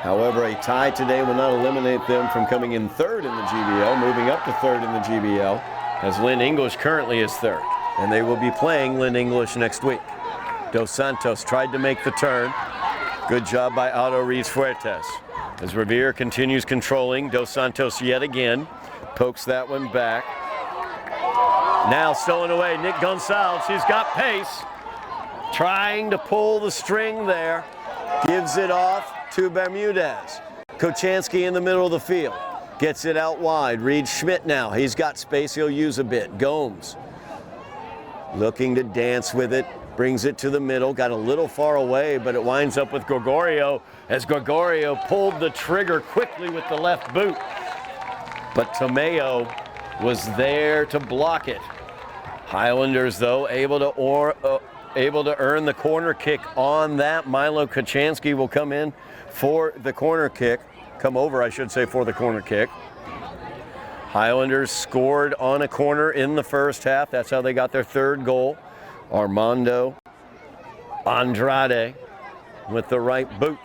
However, a tie today will not eliminate them from coming in third in the GBL, moving up to third in the GBL, as Lynn English currently is third. And they will be playing Lynn English next week. Dos Santos tried to make the turn. Good job by Otto Rees Fuertes. As Revere continues controlling, Dos Santos yet again pokes that one back. Now stolen away, Nick Gonzalez, he's got pace. Trying to pull the string there. Gives it off to Bermudez. Kochanski in the middle of the field. Gets it out wide. Reed Schmidt now. He's got space. He'll use a bit. Gomes looking to dance with it. Brings it to the middle. Got a little far away, but it winds up with Gregorio as Gregorio pulled the trigger quickly with the left boot. But Tomeo was there to block it. Highlanders, though, able to earn the corner kick on that. Milo Kochanski will come in for the corner kick. Come over, I should say, for the corner kick. Highlanders scored on a corner in the first half. That's how they got their third goal. Armando Andrade with the right boot.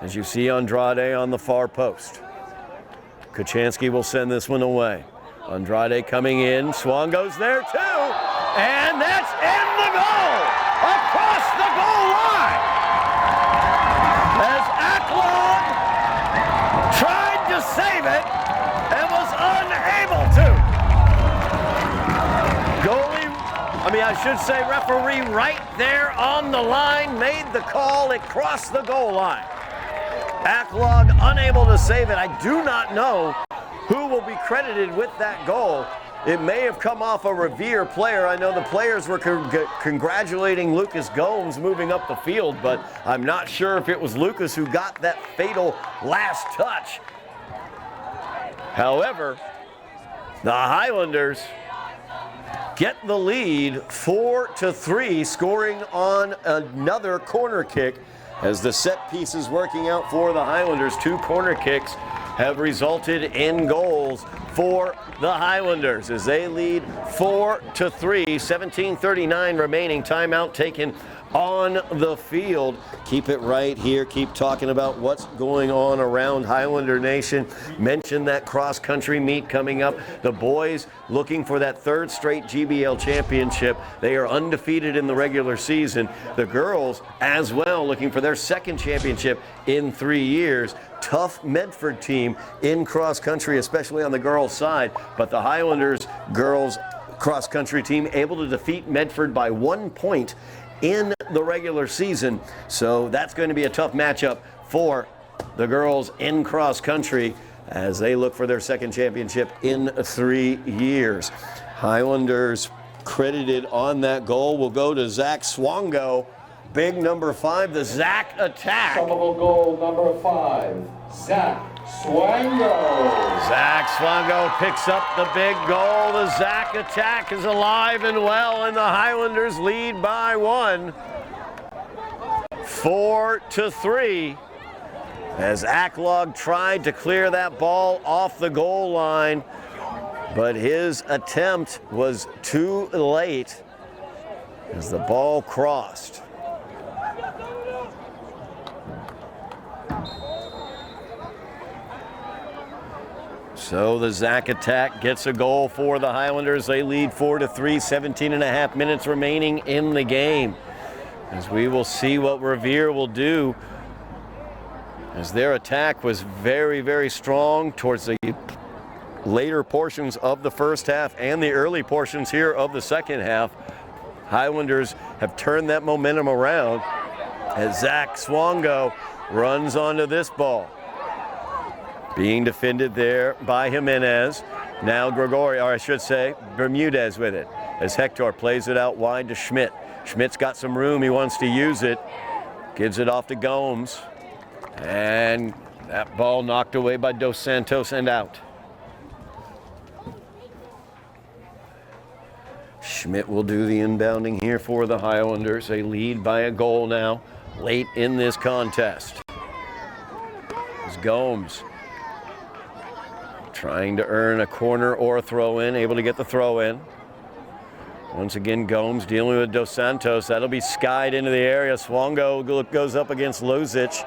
As you see Andrade on the far post. Kochanski will send this one away. Andrade coming in. Swan goes there too. And that's in the goal! Across the goal line! As Aklog tried to save it and was unable to. I should say referee right there on the line made the call. It crossed the goal line. Aklog unable to save it. I do not know who will be credited with that goal. It may have come off a Revere player. I know the players were congratulating Lucas Gomes moving up the field, but I'm not sure if it was Lucas who got that fatal last touch. However, the Highlanders get the lead 4-3, scoring on another corner kick as the set piece is working out for the Highlanders. Two corner kicks have resulted in goals for the Highlanders as they lead 4-3, 17:39 remaining. Timeout taken on the field. Keep it right here. Keep talking about what's going on around Highlander Nation. Mention that cross-country meet coming up. The boys looking for that third straight GBL championship. They are undefeated in the regular season. The girls as well looking for their second championship in 3 years. Tough Medford team in cross-country, especially on the girls' side. But the Highlanders girls cross-country team able to defeat Medford by 1 point in the regular season. So that's going to be a tough matchup for the girls in cross country as they look for their second championship in 3 years. Highlanders credited on that goal will go to Zach Swango. Big number 5, the Zach attack. Somerville goal number 5, Zach Swango. Zach Swango picks up the big goal. The Zach attack is alive and well, and the Highlanders lead by 1. 4-3. As Aklog tried to clear that ball off the goal line, but his attempt was too late as the ball crossed. So the Zach attack gets a goal for the Highlanders. They lead 4-3, 17 and a half minutes remaining in the game. As we will see what Revere will do, as their attack was very, very strong towards the later portions of the first half and the early portions here of the second half. Highlanders have turned that momentum around as Zach Swango runs onto this ball. Being defended there by Jimenez. Now Gregorio, or I should say Bermudez with it as Hector plays it out wide to Schmidt. Schmidt's got some room, he wants to use it. Gives it off to Gomes. And that ball knocked away by Dos Santos and out. Schmidt will do the inbounding here for the Highlanders. They lead by a goal now, late in this contest. It's Gomes trying to earn a corner or a throw in, able to get the throw in. Once again, Gomes dealing with Dos Santos. That'll be skied into the area. Swango goes up against Lozic.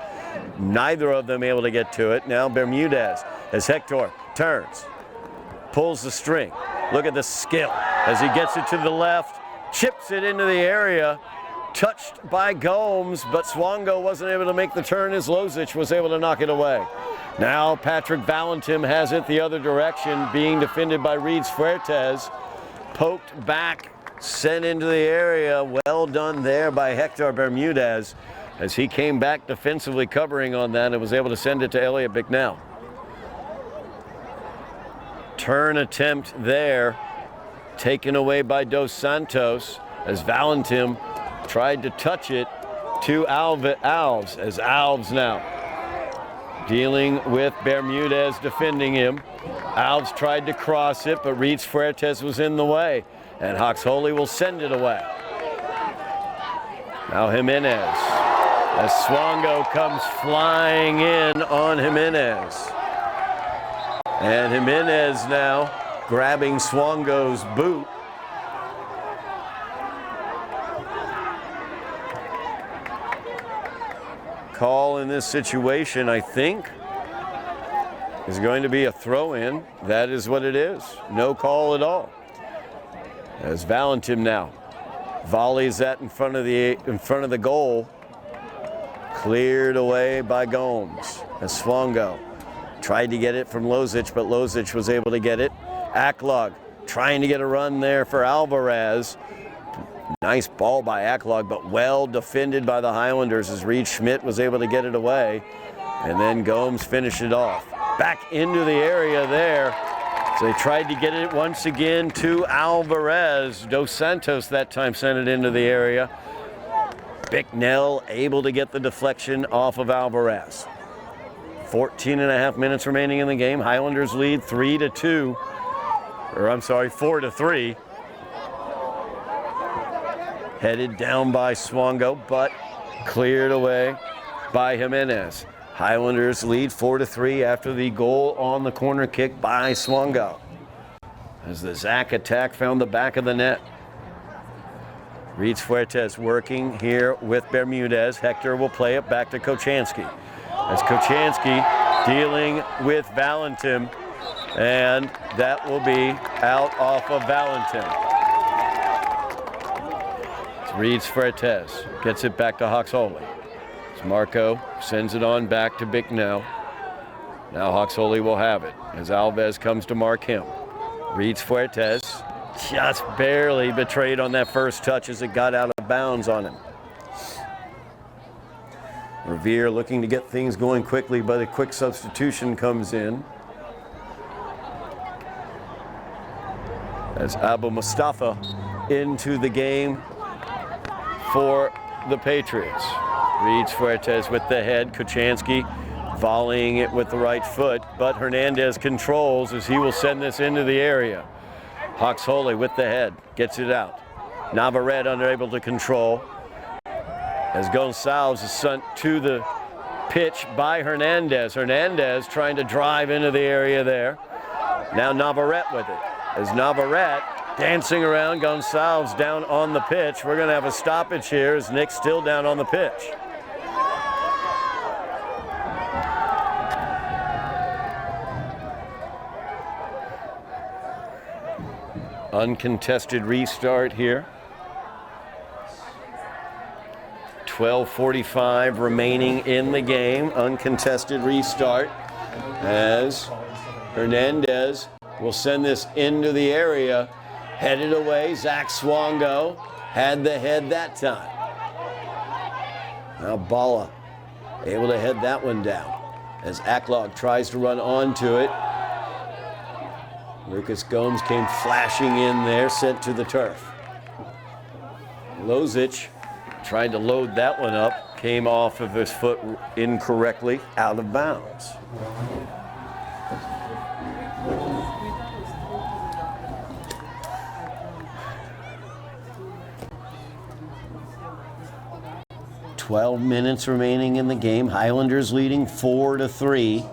Neither of them able to get to it. Now Bermudez as Hector turns, pulls the string, Look at the skill as he gets it to the left, chips it into the area, touched by Gomes, but Swango wasn't able to make the turn as Lozic was able to knock it away. Now Patrick Valentim has it the other direction, being defended by Reeds Fuertes. Poked back, sent into the area. Well done there by Hector Bermudez as he came back defensively covering on that and was able to send it to Elliot Bicknell. Turn attempt there, taken away by Dos Santos as Valentim tried to touch it to Alves, as Alves now dealing with Bermudez defending him. Alves tried to cross it, but Reeds Fuertes was in the way, and Hoxholey will send it away. Now Jimenez, as Swango comes flying in on Jimenez. And Jimenez now grabbing Swango's boot. Call in this situation, I think, is going to be a throw-in. That is what it is. No call at all. As Valentim now volleys that in front of the goal, cleared away by Gomes. As Swango tried to get it from Lozic, but Lozic was able to get it. Aklog trying to get a run there for Alvarez. Nice ball by Aklog, but well defended by the Highlanders as Reed Schmidt was able to get it away. And then Gomes finished it off. Back into the area there. So they tried to get it once again to Alvarez. Dos Santos that time sent it into the area. Bicknell able to get the deflection off of Alvarez. 14 and a half minutes remaining in the game. Highlanders lead 3-2. Or I'm sorry, 4-3. Headed down by Swango, but cleared away by Jimenez. Highlanders lead 4-3 after the goal on the corner kick by Swango. As the Zach attack found the back of the net. Reeds Fuertes working here with Bermudez. Hector will play it back to Kochanski. As Kochanski dealing with Valentim, and that will be out off of Valentim. Reeds Fuertes gets it back to Hoxholey. Marco sends it on back to Bicknell. Now Hoxholey will have it as Alves comes to mark him. Reeds Fuertes just barely betrayed on that first touch as it got out of bounds on him. Revere looking to get things going quickly, but a quick substitution comes in. As Abu Mustafa into the game for the Patriots. Reeds Fuertes with the head. Kochanski volleying it with the right foot, but Hernandez controls as he will send this into the area. Hoxholey with the head, gets it out. Navarrete unable to control. As Gonçalves is sent to the pitch by Hernandez. Hernandez trying to drive into the area there. Now Navarrete with it. As Navarrete dancing around, Gonçalves down on the pitch. We're going to have a stoppage here as Nick's still down on the pitch. Uncontested restart here. 12:45 remaining in the game. Uncontested restart as Hernandez will send this into the area. Headed away, Zach Swango had the head that time. Now Bala able to head that one down as Aklog tries to run onto it. Lucas Gomes came flashing in there, sent to the turf. Lozic tried to load that one up, came off of his foot incorrectly, out of bounds. "12 minutes remaining in the game. Highlanders leading 4-3.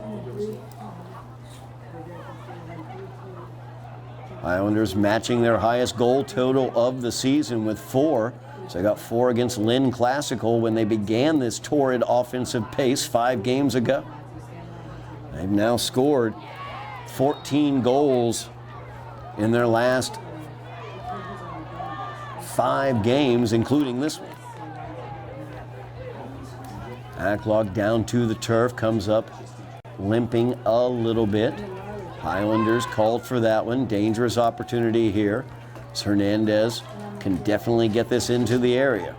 Highlanders matching their highest goal total of the season with 4. So they got 4 against Lynn Classical when they began this torrid offensive pace 5 games ago. They've now scored 14 goals in their last 5 games, including this one. Acklog down to the turf, comes up limping a little bit. Highlanders called for that one. Dangerous opportunity here, as Hernandez can definitely get this into the area.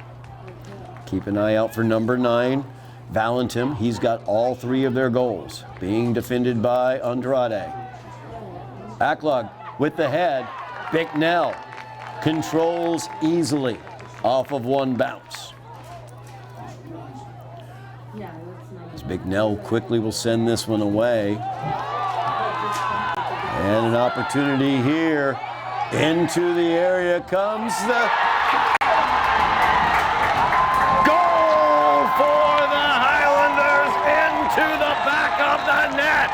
Keep an eye out for number 9, Valentin. He's got all 3 of their goals, being defended by Andrade. Acklog with the head. Bicknell controls easily off of one bounce. As Bicknell quickly will send this one away. And an opportunity here. Into the area comes the goal for the Highlanders into the back of the net.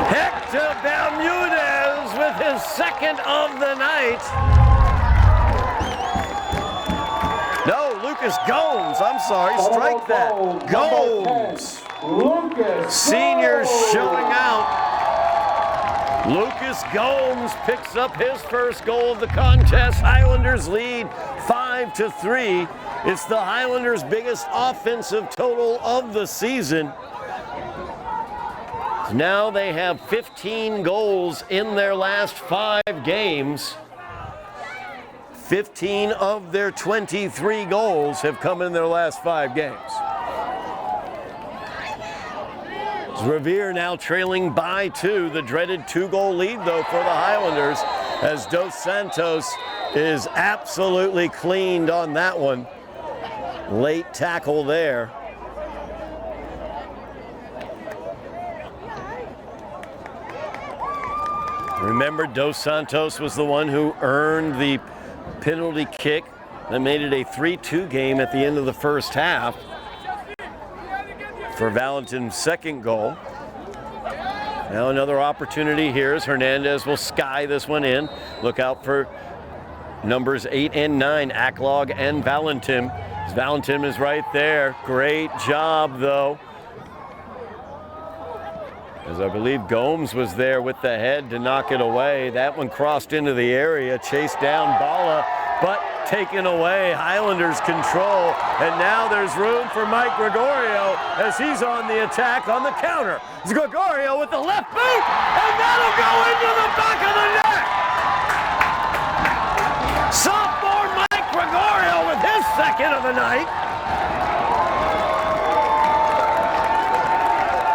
Hector Bermudez with his second of the night. No, Lucas Gomes, I'm sorry, strike that. Gomes. Lucas. Senior showing out. Lucas Gomes picks up his first goal of the contest. Highlanders lead 5-3. It's the Highlanders' biggest offensive total of the season. Now they have 15 goals in their last 5 games. 15 of their 23 goals have come in their last 5 games. Revere now trailing by 2, the dreaded 2-goal lead though for the Highlanders, as Dos Santos is absolutely cleaned on that one. Late tackle there. Remember, Dos Santos was the one who earned the penalty kick that made it a 3-2 game at the end of the first half for Valentin's second goal. Now another opportunity here as Hernandez will sky this one in. Look out for numbers 8 and 9, Acklog and Valentin. Valentin is right there. Great job though, as I believe Gomes was there with the head to knock it away. That one crossed into the area, chased down Bala, but taken away. Highlanders control, and now there's room for Mike Gregorio as he's on the attack on the counter. It's Gregorio with the left boot, and that'll go into the back of the net. Sophomore Mike Gregorio with his second of the night.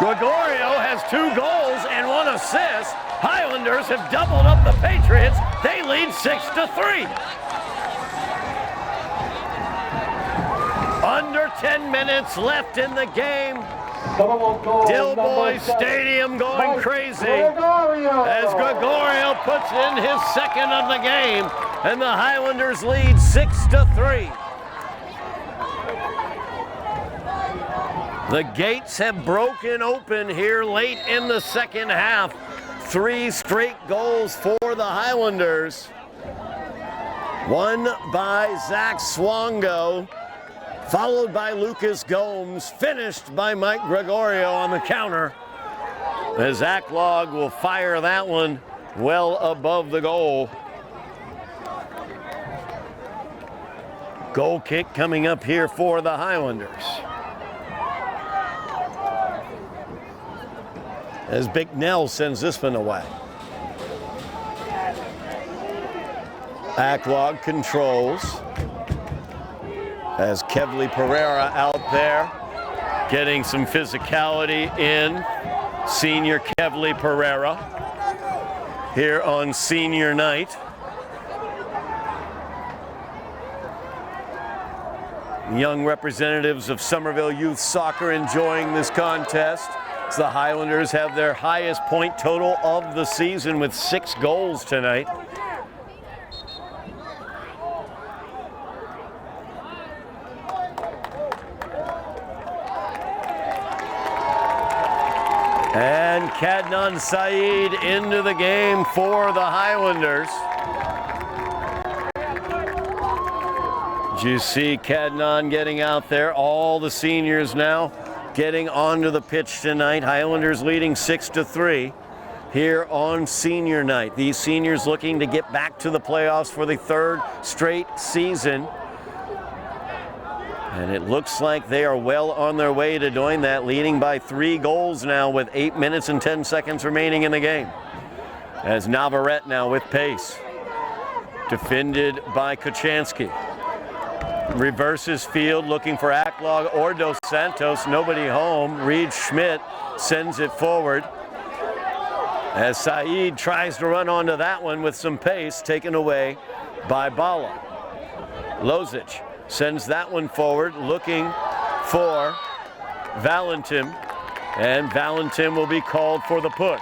Gregorio has 2 goals and 1 assist. Highlanders have doubled up the Patriots. They lead 6-3. Under 10 minutes left in the game. Dilboy Stadium going crazy as Gregorio puts in his second of the game, and the Highlanders lead 6-3. The gates have broken open here late in the second half. 3 straight goals for the Highlanders. One by Zach Swango, followed by Lucas Gomes, finished by Mike Gregorio on the counter. As Acklog will fire that one well above the goal. Goal kick coming up here for the Highlanders. As Bicknell sends this one away. Acklog controls. As Kevly Pereira out there getting some physicality in. Senior Kevly Pereira here on senior night. Young representatives of Somerville Youth Soccer enjoying this contest. As the Highlanders have their highest point total of the season with 6 goals tonight. And Cadnan Saeed into the game for the Highlanders. Did you see Cadnan getting out there? All the seniors now getting onto the pitch tonight. Highlanders leading 6-3. here on senior night. These seniors looking to get back to the playoffs for the third straight season. And it looks like they are well on their way to doing that, leading by 3 goals now with 8 minutes and 10 seconds remaining in the game. As Navarrete now with pace. Defended by Kochanski. Reverses field looking for Acklog or Dos Santos. Nobody home. Reed Schmidt sends it forward. As Saeed tries to run onto that one with some pace, taken away by Bala. Lozic sends that one forward, looking for Valentin, and Valentin will be called for the push.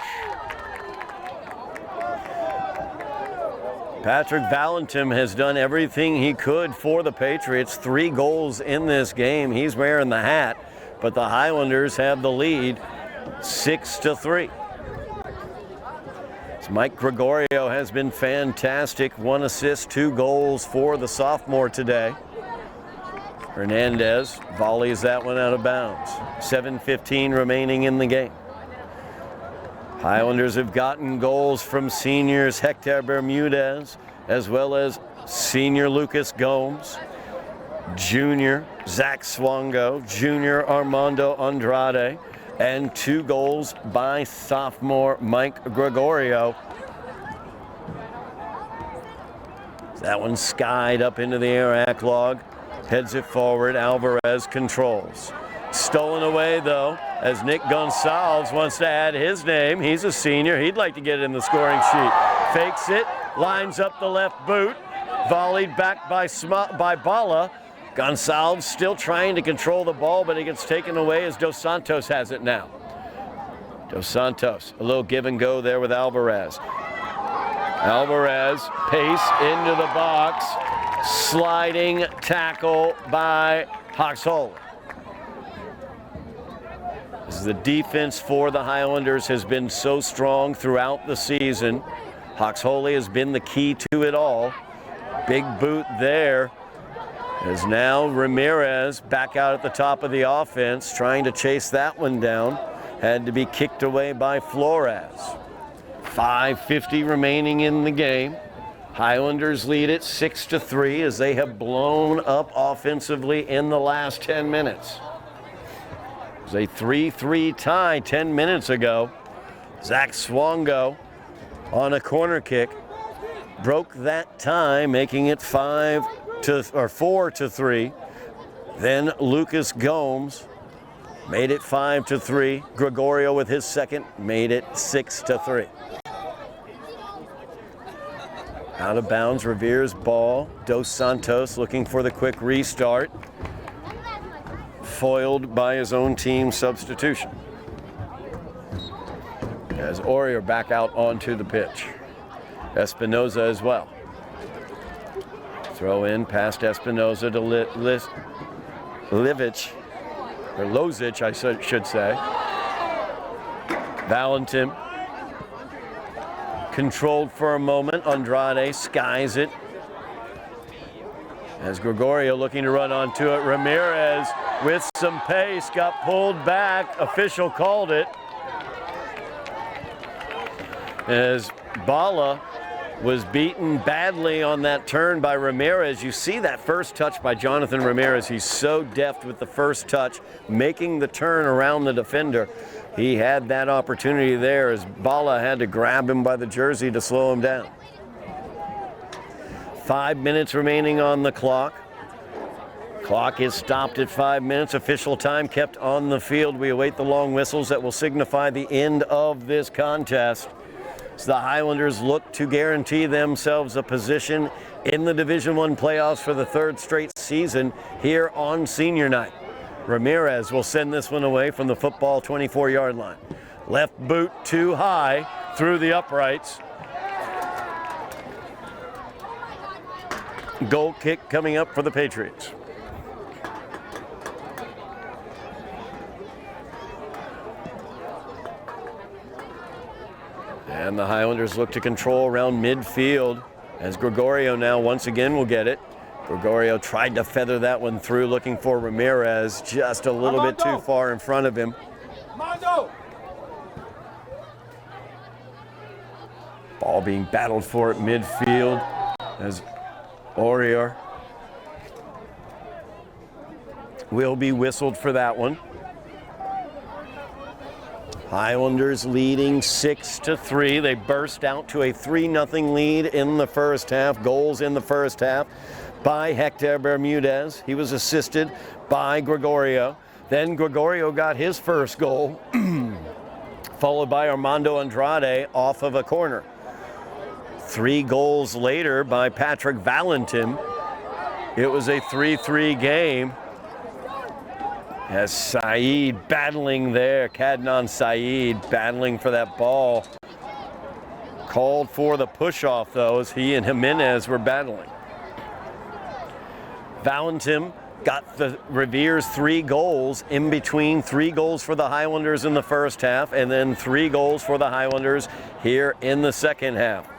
Patrick Valentin has done everything he could for the Patriots. 3 goals in this game. He's wearing the hat, but the Highlanders have the lead 6-3. Mike Gregorio has been fantastic. 1 assist, 2 goals for the sophomore today. Hernandez volleys that one out of bounds. 7:15 remaining in the game. Highlanders have gotten goals from seniors Hector Bermudez, as well as senior Lucas Gomes, junior Zach Swango, junior Armando Andrade, and 2 goals by sophomore Mike Gregorio. That one skied up into the air. Acklog heads it forward. Alvarez controls. Stolen away, though, as Nick Gonsalves wants to add his name. He's a senior. He'd like to get it in the scoring sheet. Fakes it, lines up the left boot. Volleyed back by Bala. Gonsalves still trying to control the ball, but it gets taken away as Dos Santos has it now. Dos Santos, a little give and go there with Alvarez. Alvarez, pace into the box. Sliding tackle by Hoxholey. The defense for the Highlanders has been so strong throughout the season. Hoxholey has been the key to it all. Big boot there. As now Ramirez back out at the top of the offense, trying to chase that one down. Had to be kicked away by Flores. 5:50 remaining in the game. Highlanders lead it 6-3 as they have blown up offensively in the last 10 minutes. It was a 3-3 tie 10 minutes ago. Zach Swango on a corner kick broke that tie, making it 4-3. Then Lucas Gomes made it 5-3. Gregorio with his second made it 6-3. Out of bounds, Revere's ball. Dos Santos looking for the quick restart. Foiled by his own team substitution. As Orier back out onto the pitch. Espinoza as well. Throw in past Espinoza to Lozic, I should say. Valentin. Controlled for a moment. Andrade skies it. As Gregorio looking to run onto it. Ramirez with some pace got pulled back. Official called it. As Bala was beaten badly on that turn by Ramirez. You see that first touch by Jonathan Ramirez. He's so deft with the first touch, making the turn around the defender. He had that opportunity there as Bala had to grab him by the jersey to slow him down. 5 minutes remaining on the clock. Clock is stopped at 5 minutes. Official time kept on the field. We await the long whistles that will signify the end of this contest. So the Highlanders look to guarantee themselves a position in the Division I playoffs for the 3rd straight season here on senior night. Ramirez will send this one away from the football 24-yard line. Left boot too high through the uprights. Goal kick coming up for the Patriots. And the Highlanders look to control around midfield as Gregorio now once again will get it. Gregorio tried to feather that one through, looking for Ramirez, just a little bit too far in front of him. Ball being battled for at midfield as Orior will be whistled for that one. Highlanders leading 6-3. They burst out to a 3-0 lead in the first half. Goals in the first half by Hector Bermudez. He was assisted by Gregorio. Then Gregorio got his first goal, followed by Armando Andrade off of a corner. 3 goals later by Patrick Valentin. It was a 3-3 game. As Saeed battling there, Cadnan Saeed battling for that ball. Called for the push-off, though, as he and Jimenez were battling. Valentin got the Revere's 3 goals in between. 3 goals for the Highlanders in the first half, and then 3 goals for the Highlanders here in the second half.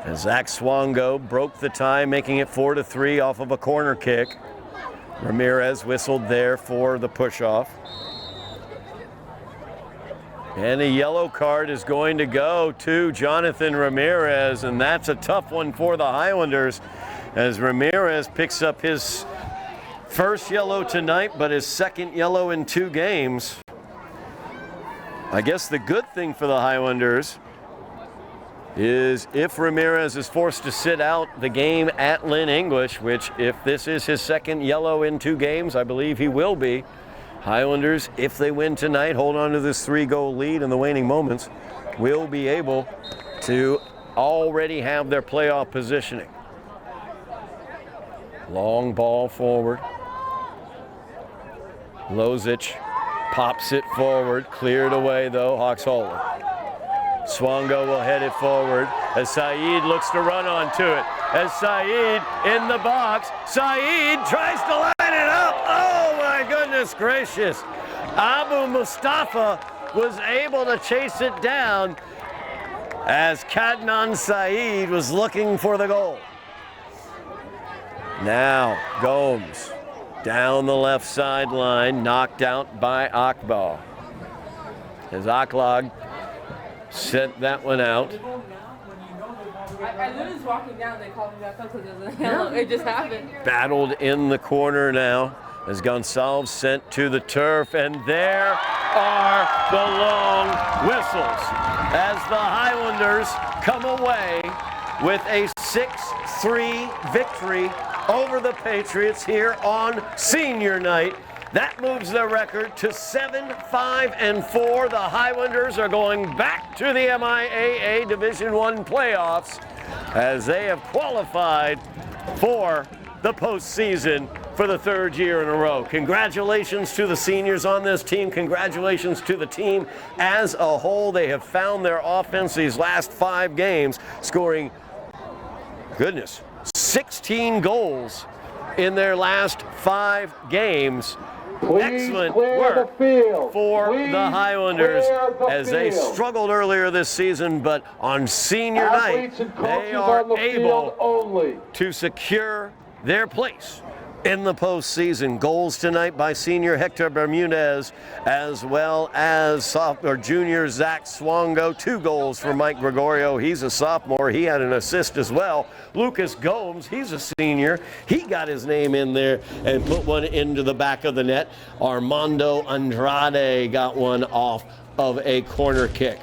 As Zach Swango broke the tie, making it 4-3 off of a corner kick. Ramirez whistled there for the push-off. And a yellow card is going to go to Jonathan Ramirez, and that's a tough one for the Highlanders as Ramirez picks up his first yellow tonight, but his second yellow in 2 games. I guess the good thing for the Highlanders is if Ramirez is forced to sit out the game at Lynn English, which if this is his second yellow in 2 games, I believe he will be. Highlanders, if they win tonight, hold on to this 3-goal lead in the waning moments, will be able to already have their playoff positioning. Long ball forward. Lozic pops it forward, cleared away though, Hawks-Hawley. Swango will head it forward as Saeed looks to run onto it. As Saeed in the box, Saeed tries to line it up. Oh my goodness gracious. Abu Mustafa was able to chase it down as Cadnan Saeed was looking for the goal. Now Gomes down the left sideline, knocked out by Akbar. As Aklag sent that one out. I literally was walking down, they called me back up because it was a yellow. It just happened. Battled in the corner now as Gonsalves sent to the turf, and there are the long whistles as the Highlanders come away with a 6-3 victory over the Patriots here on senior night. That moves their record to 7-5-4. The Highlanders are going back to the MIAA Division I playoffs as they have qualified for the postseason for the 3rd year in a row. Congratulations to the seniors on this team. Congratulations to the team as a whole. They have found their offense these last 5 games, scoring, 16 goals in their last 5 games. Excellent work for the Highlanders as they struggled earlier this season, but on senior night, they are able to secure their place in the postseason. Goals tonight by senior Hector Bermudez, as well as junior Zach Swango. 2 goals for Mike Gregorio. He's a sophomore. He had an assist as well. Lucas Gomes, he's a senior. He got his name in there and put one into the back of the net. Armando Andrade got one off of a corner kick.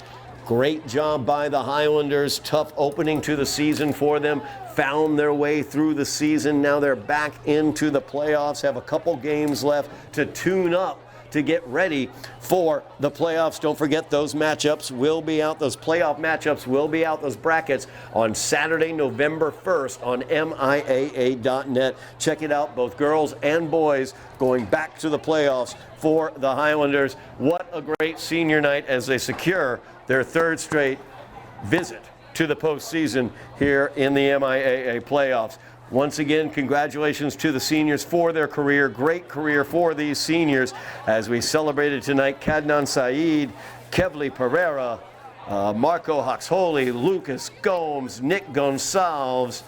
Great job by the Highlanders. Tough opening to the season for them. Found their way through the season. Now they're back into the playoffs, have a couple games left to tune up to get ready for the playoffs. Don't forget those matchups will be out. Those playoff matchups will be out, those brackets, on Saturday, November 1st on MIAA.net. Check it out, both girls and boys going back to the playoffs for the Highlanders. What a great senior night as they secure their 3rd straight visit to the postseason here in the MIAA playoffs. Once again, congratulations to the seniors for their career. Great career for these seniors as we celebrated tonight Cadnan Saeed, Kevli Pereira, Marco Hawks-Hawley, Lucas Gomes, Nick Gonsalves,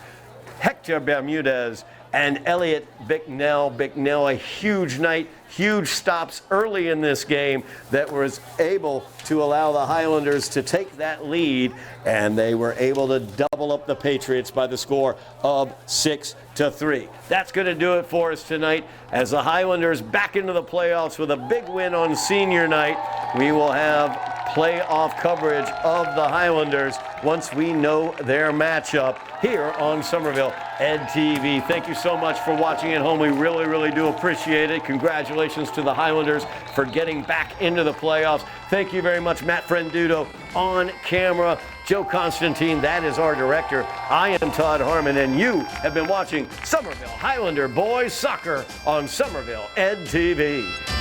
Hector Bermudez, and Elliot Bicknell. Bicknell, a huge night, huge stops early in this game that was able to allow the Highlanders to take that lead, and they were able to double up the Patriots by the score of 6-3. That's going to do it for us tonight as the Highlanders back into the playoffs with a big win on senior night. We will have playoff coverage of the Highlanders once we know their matchup here on Somerville Ed TV. Thank you so much for watching at home. We really, really do appreciate it. Congratulations to the Highlanders for getting back into the playoffs. Thank you very much, Matt Frenduto on camera. Joe Constantine, that is our director. I am Todd Harmon, and you have been watching Somerville Highlander Boys Soccer on Somerville Ed TV.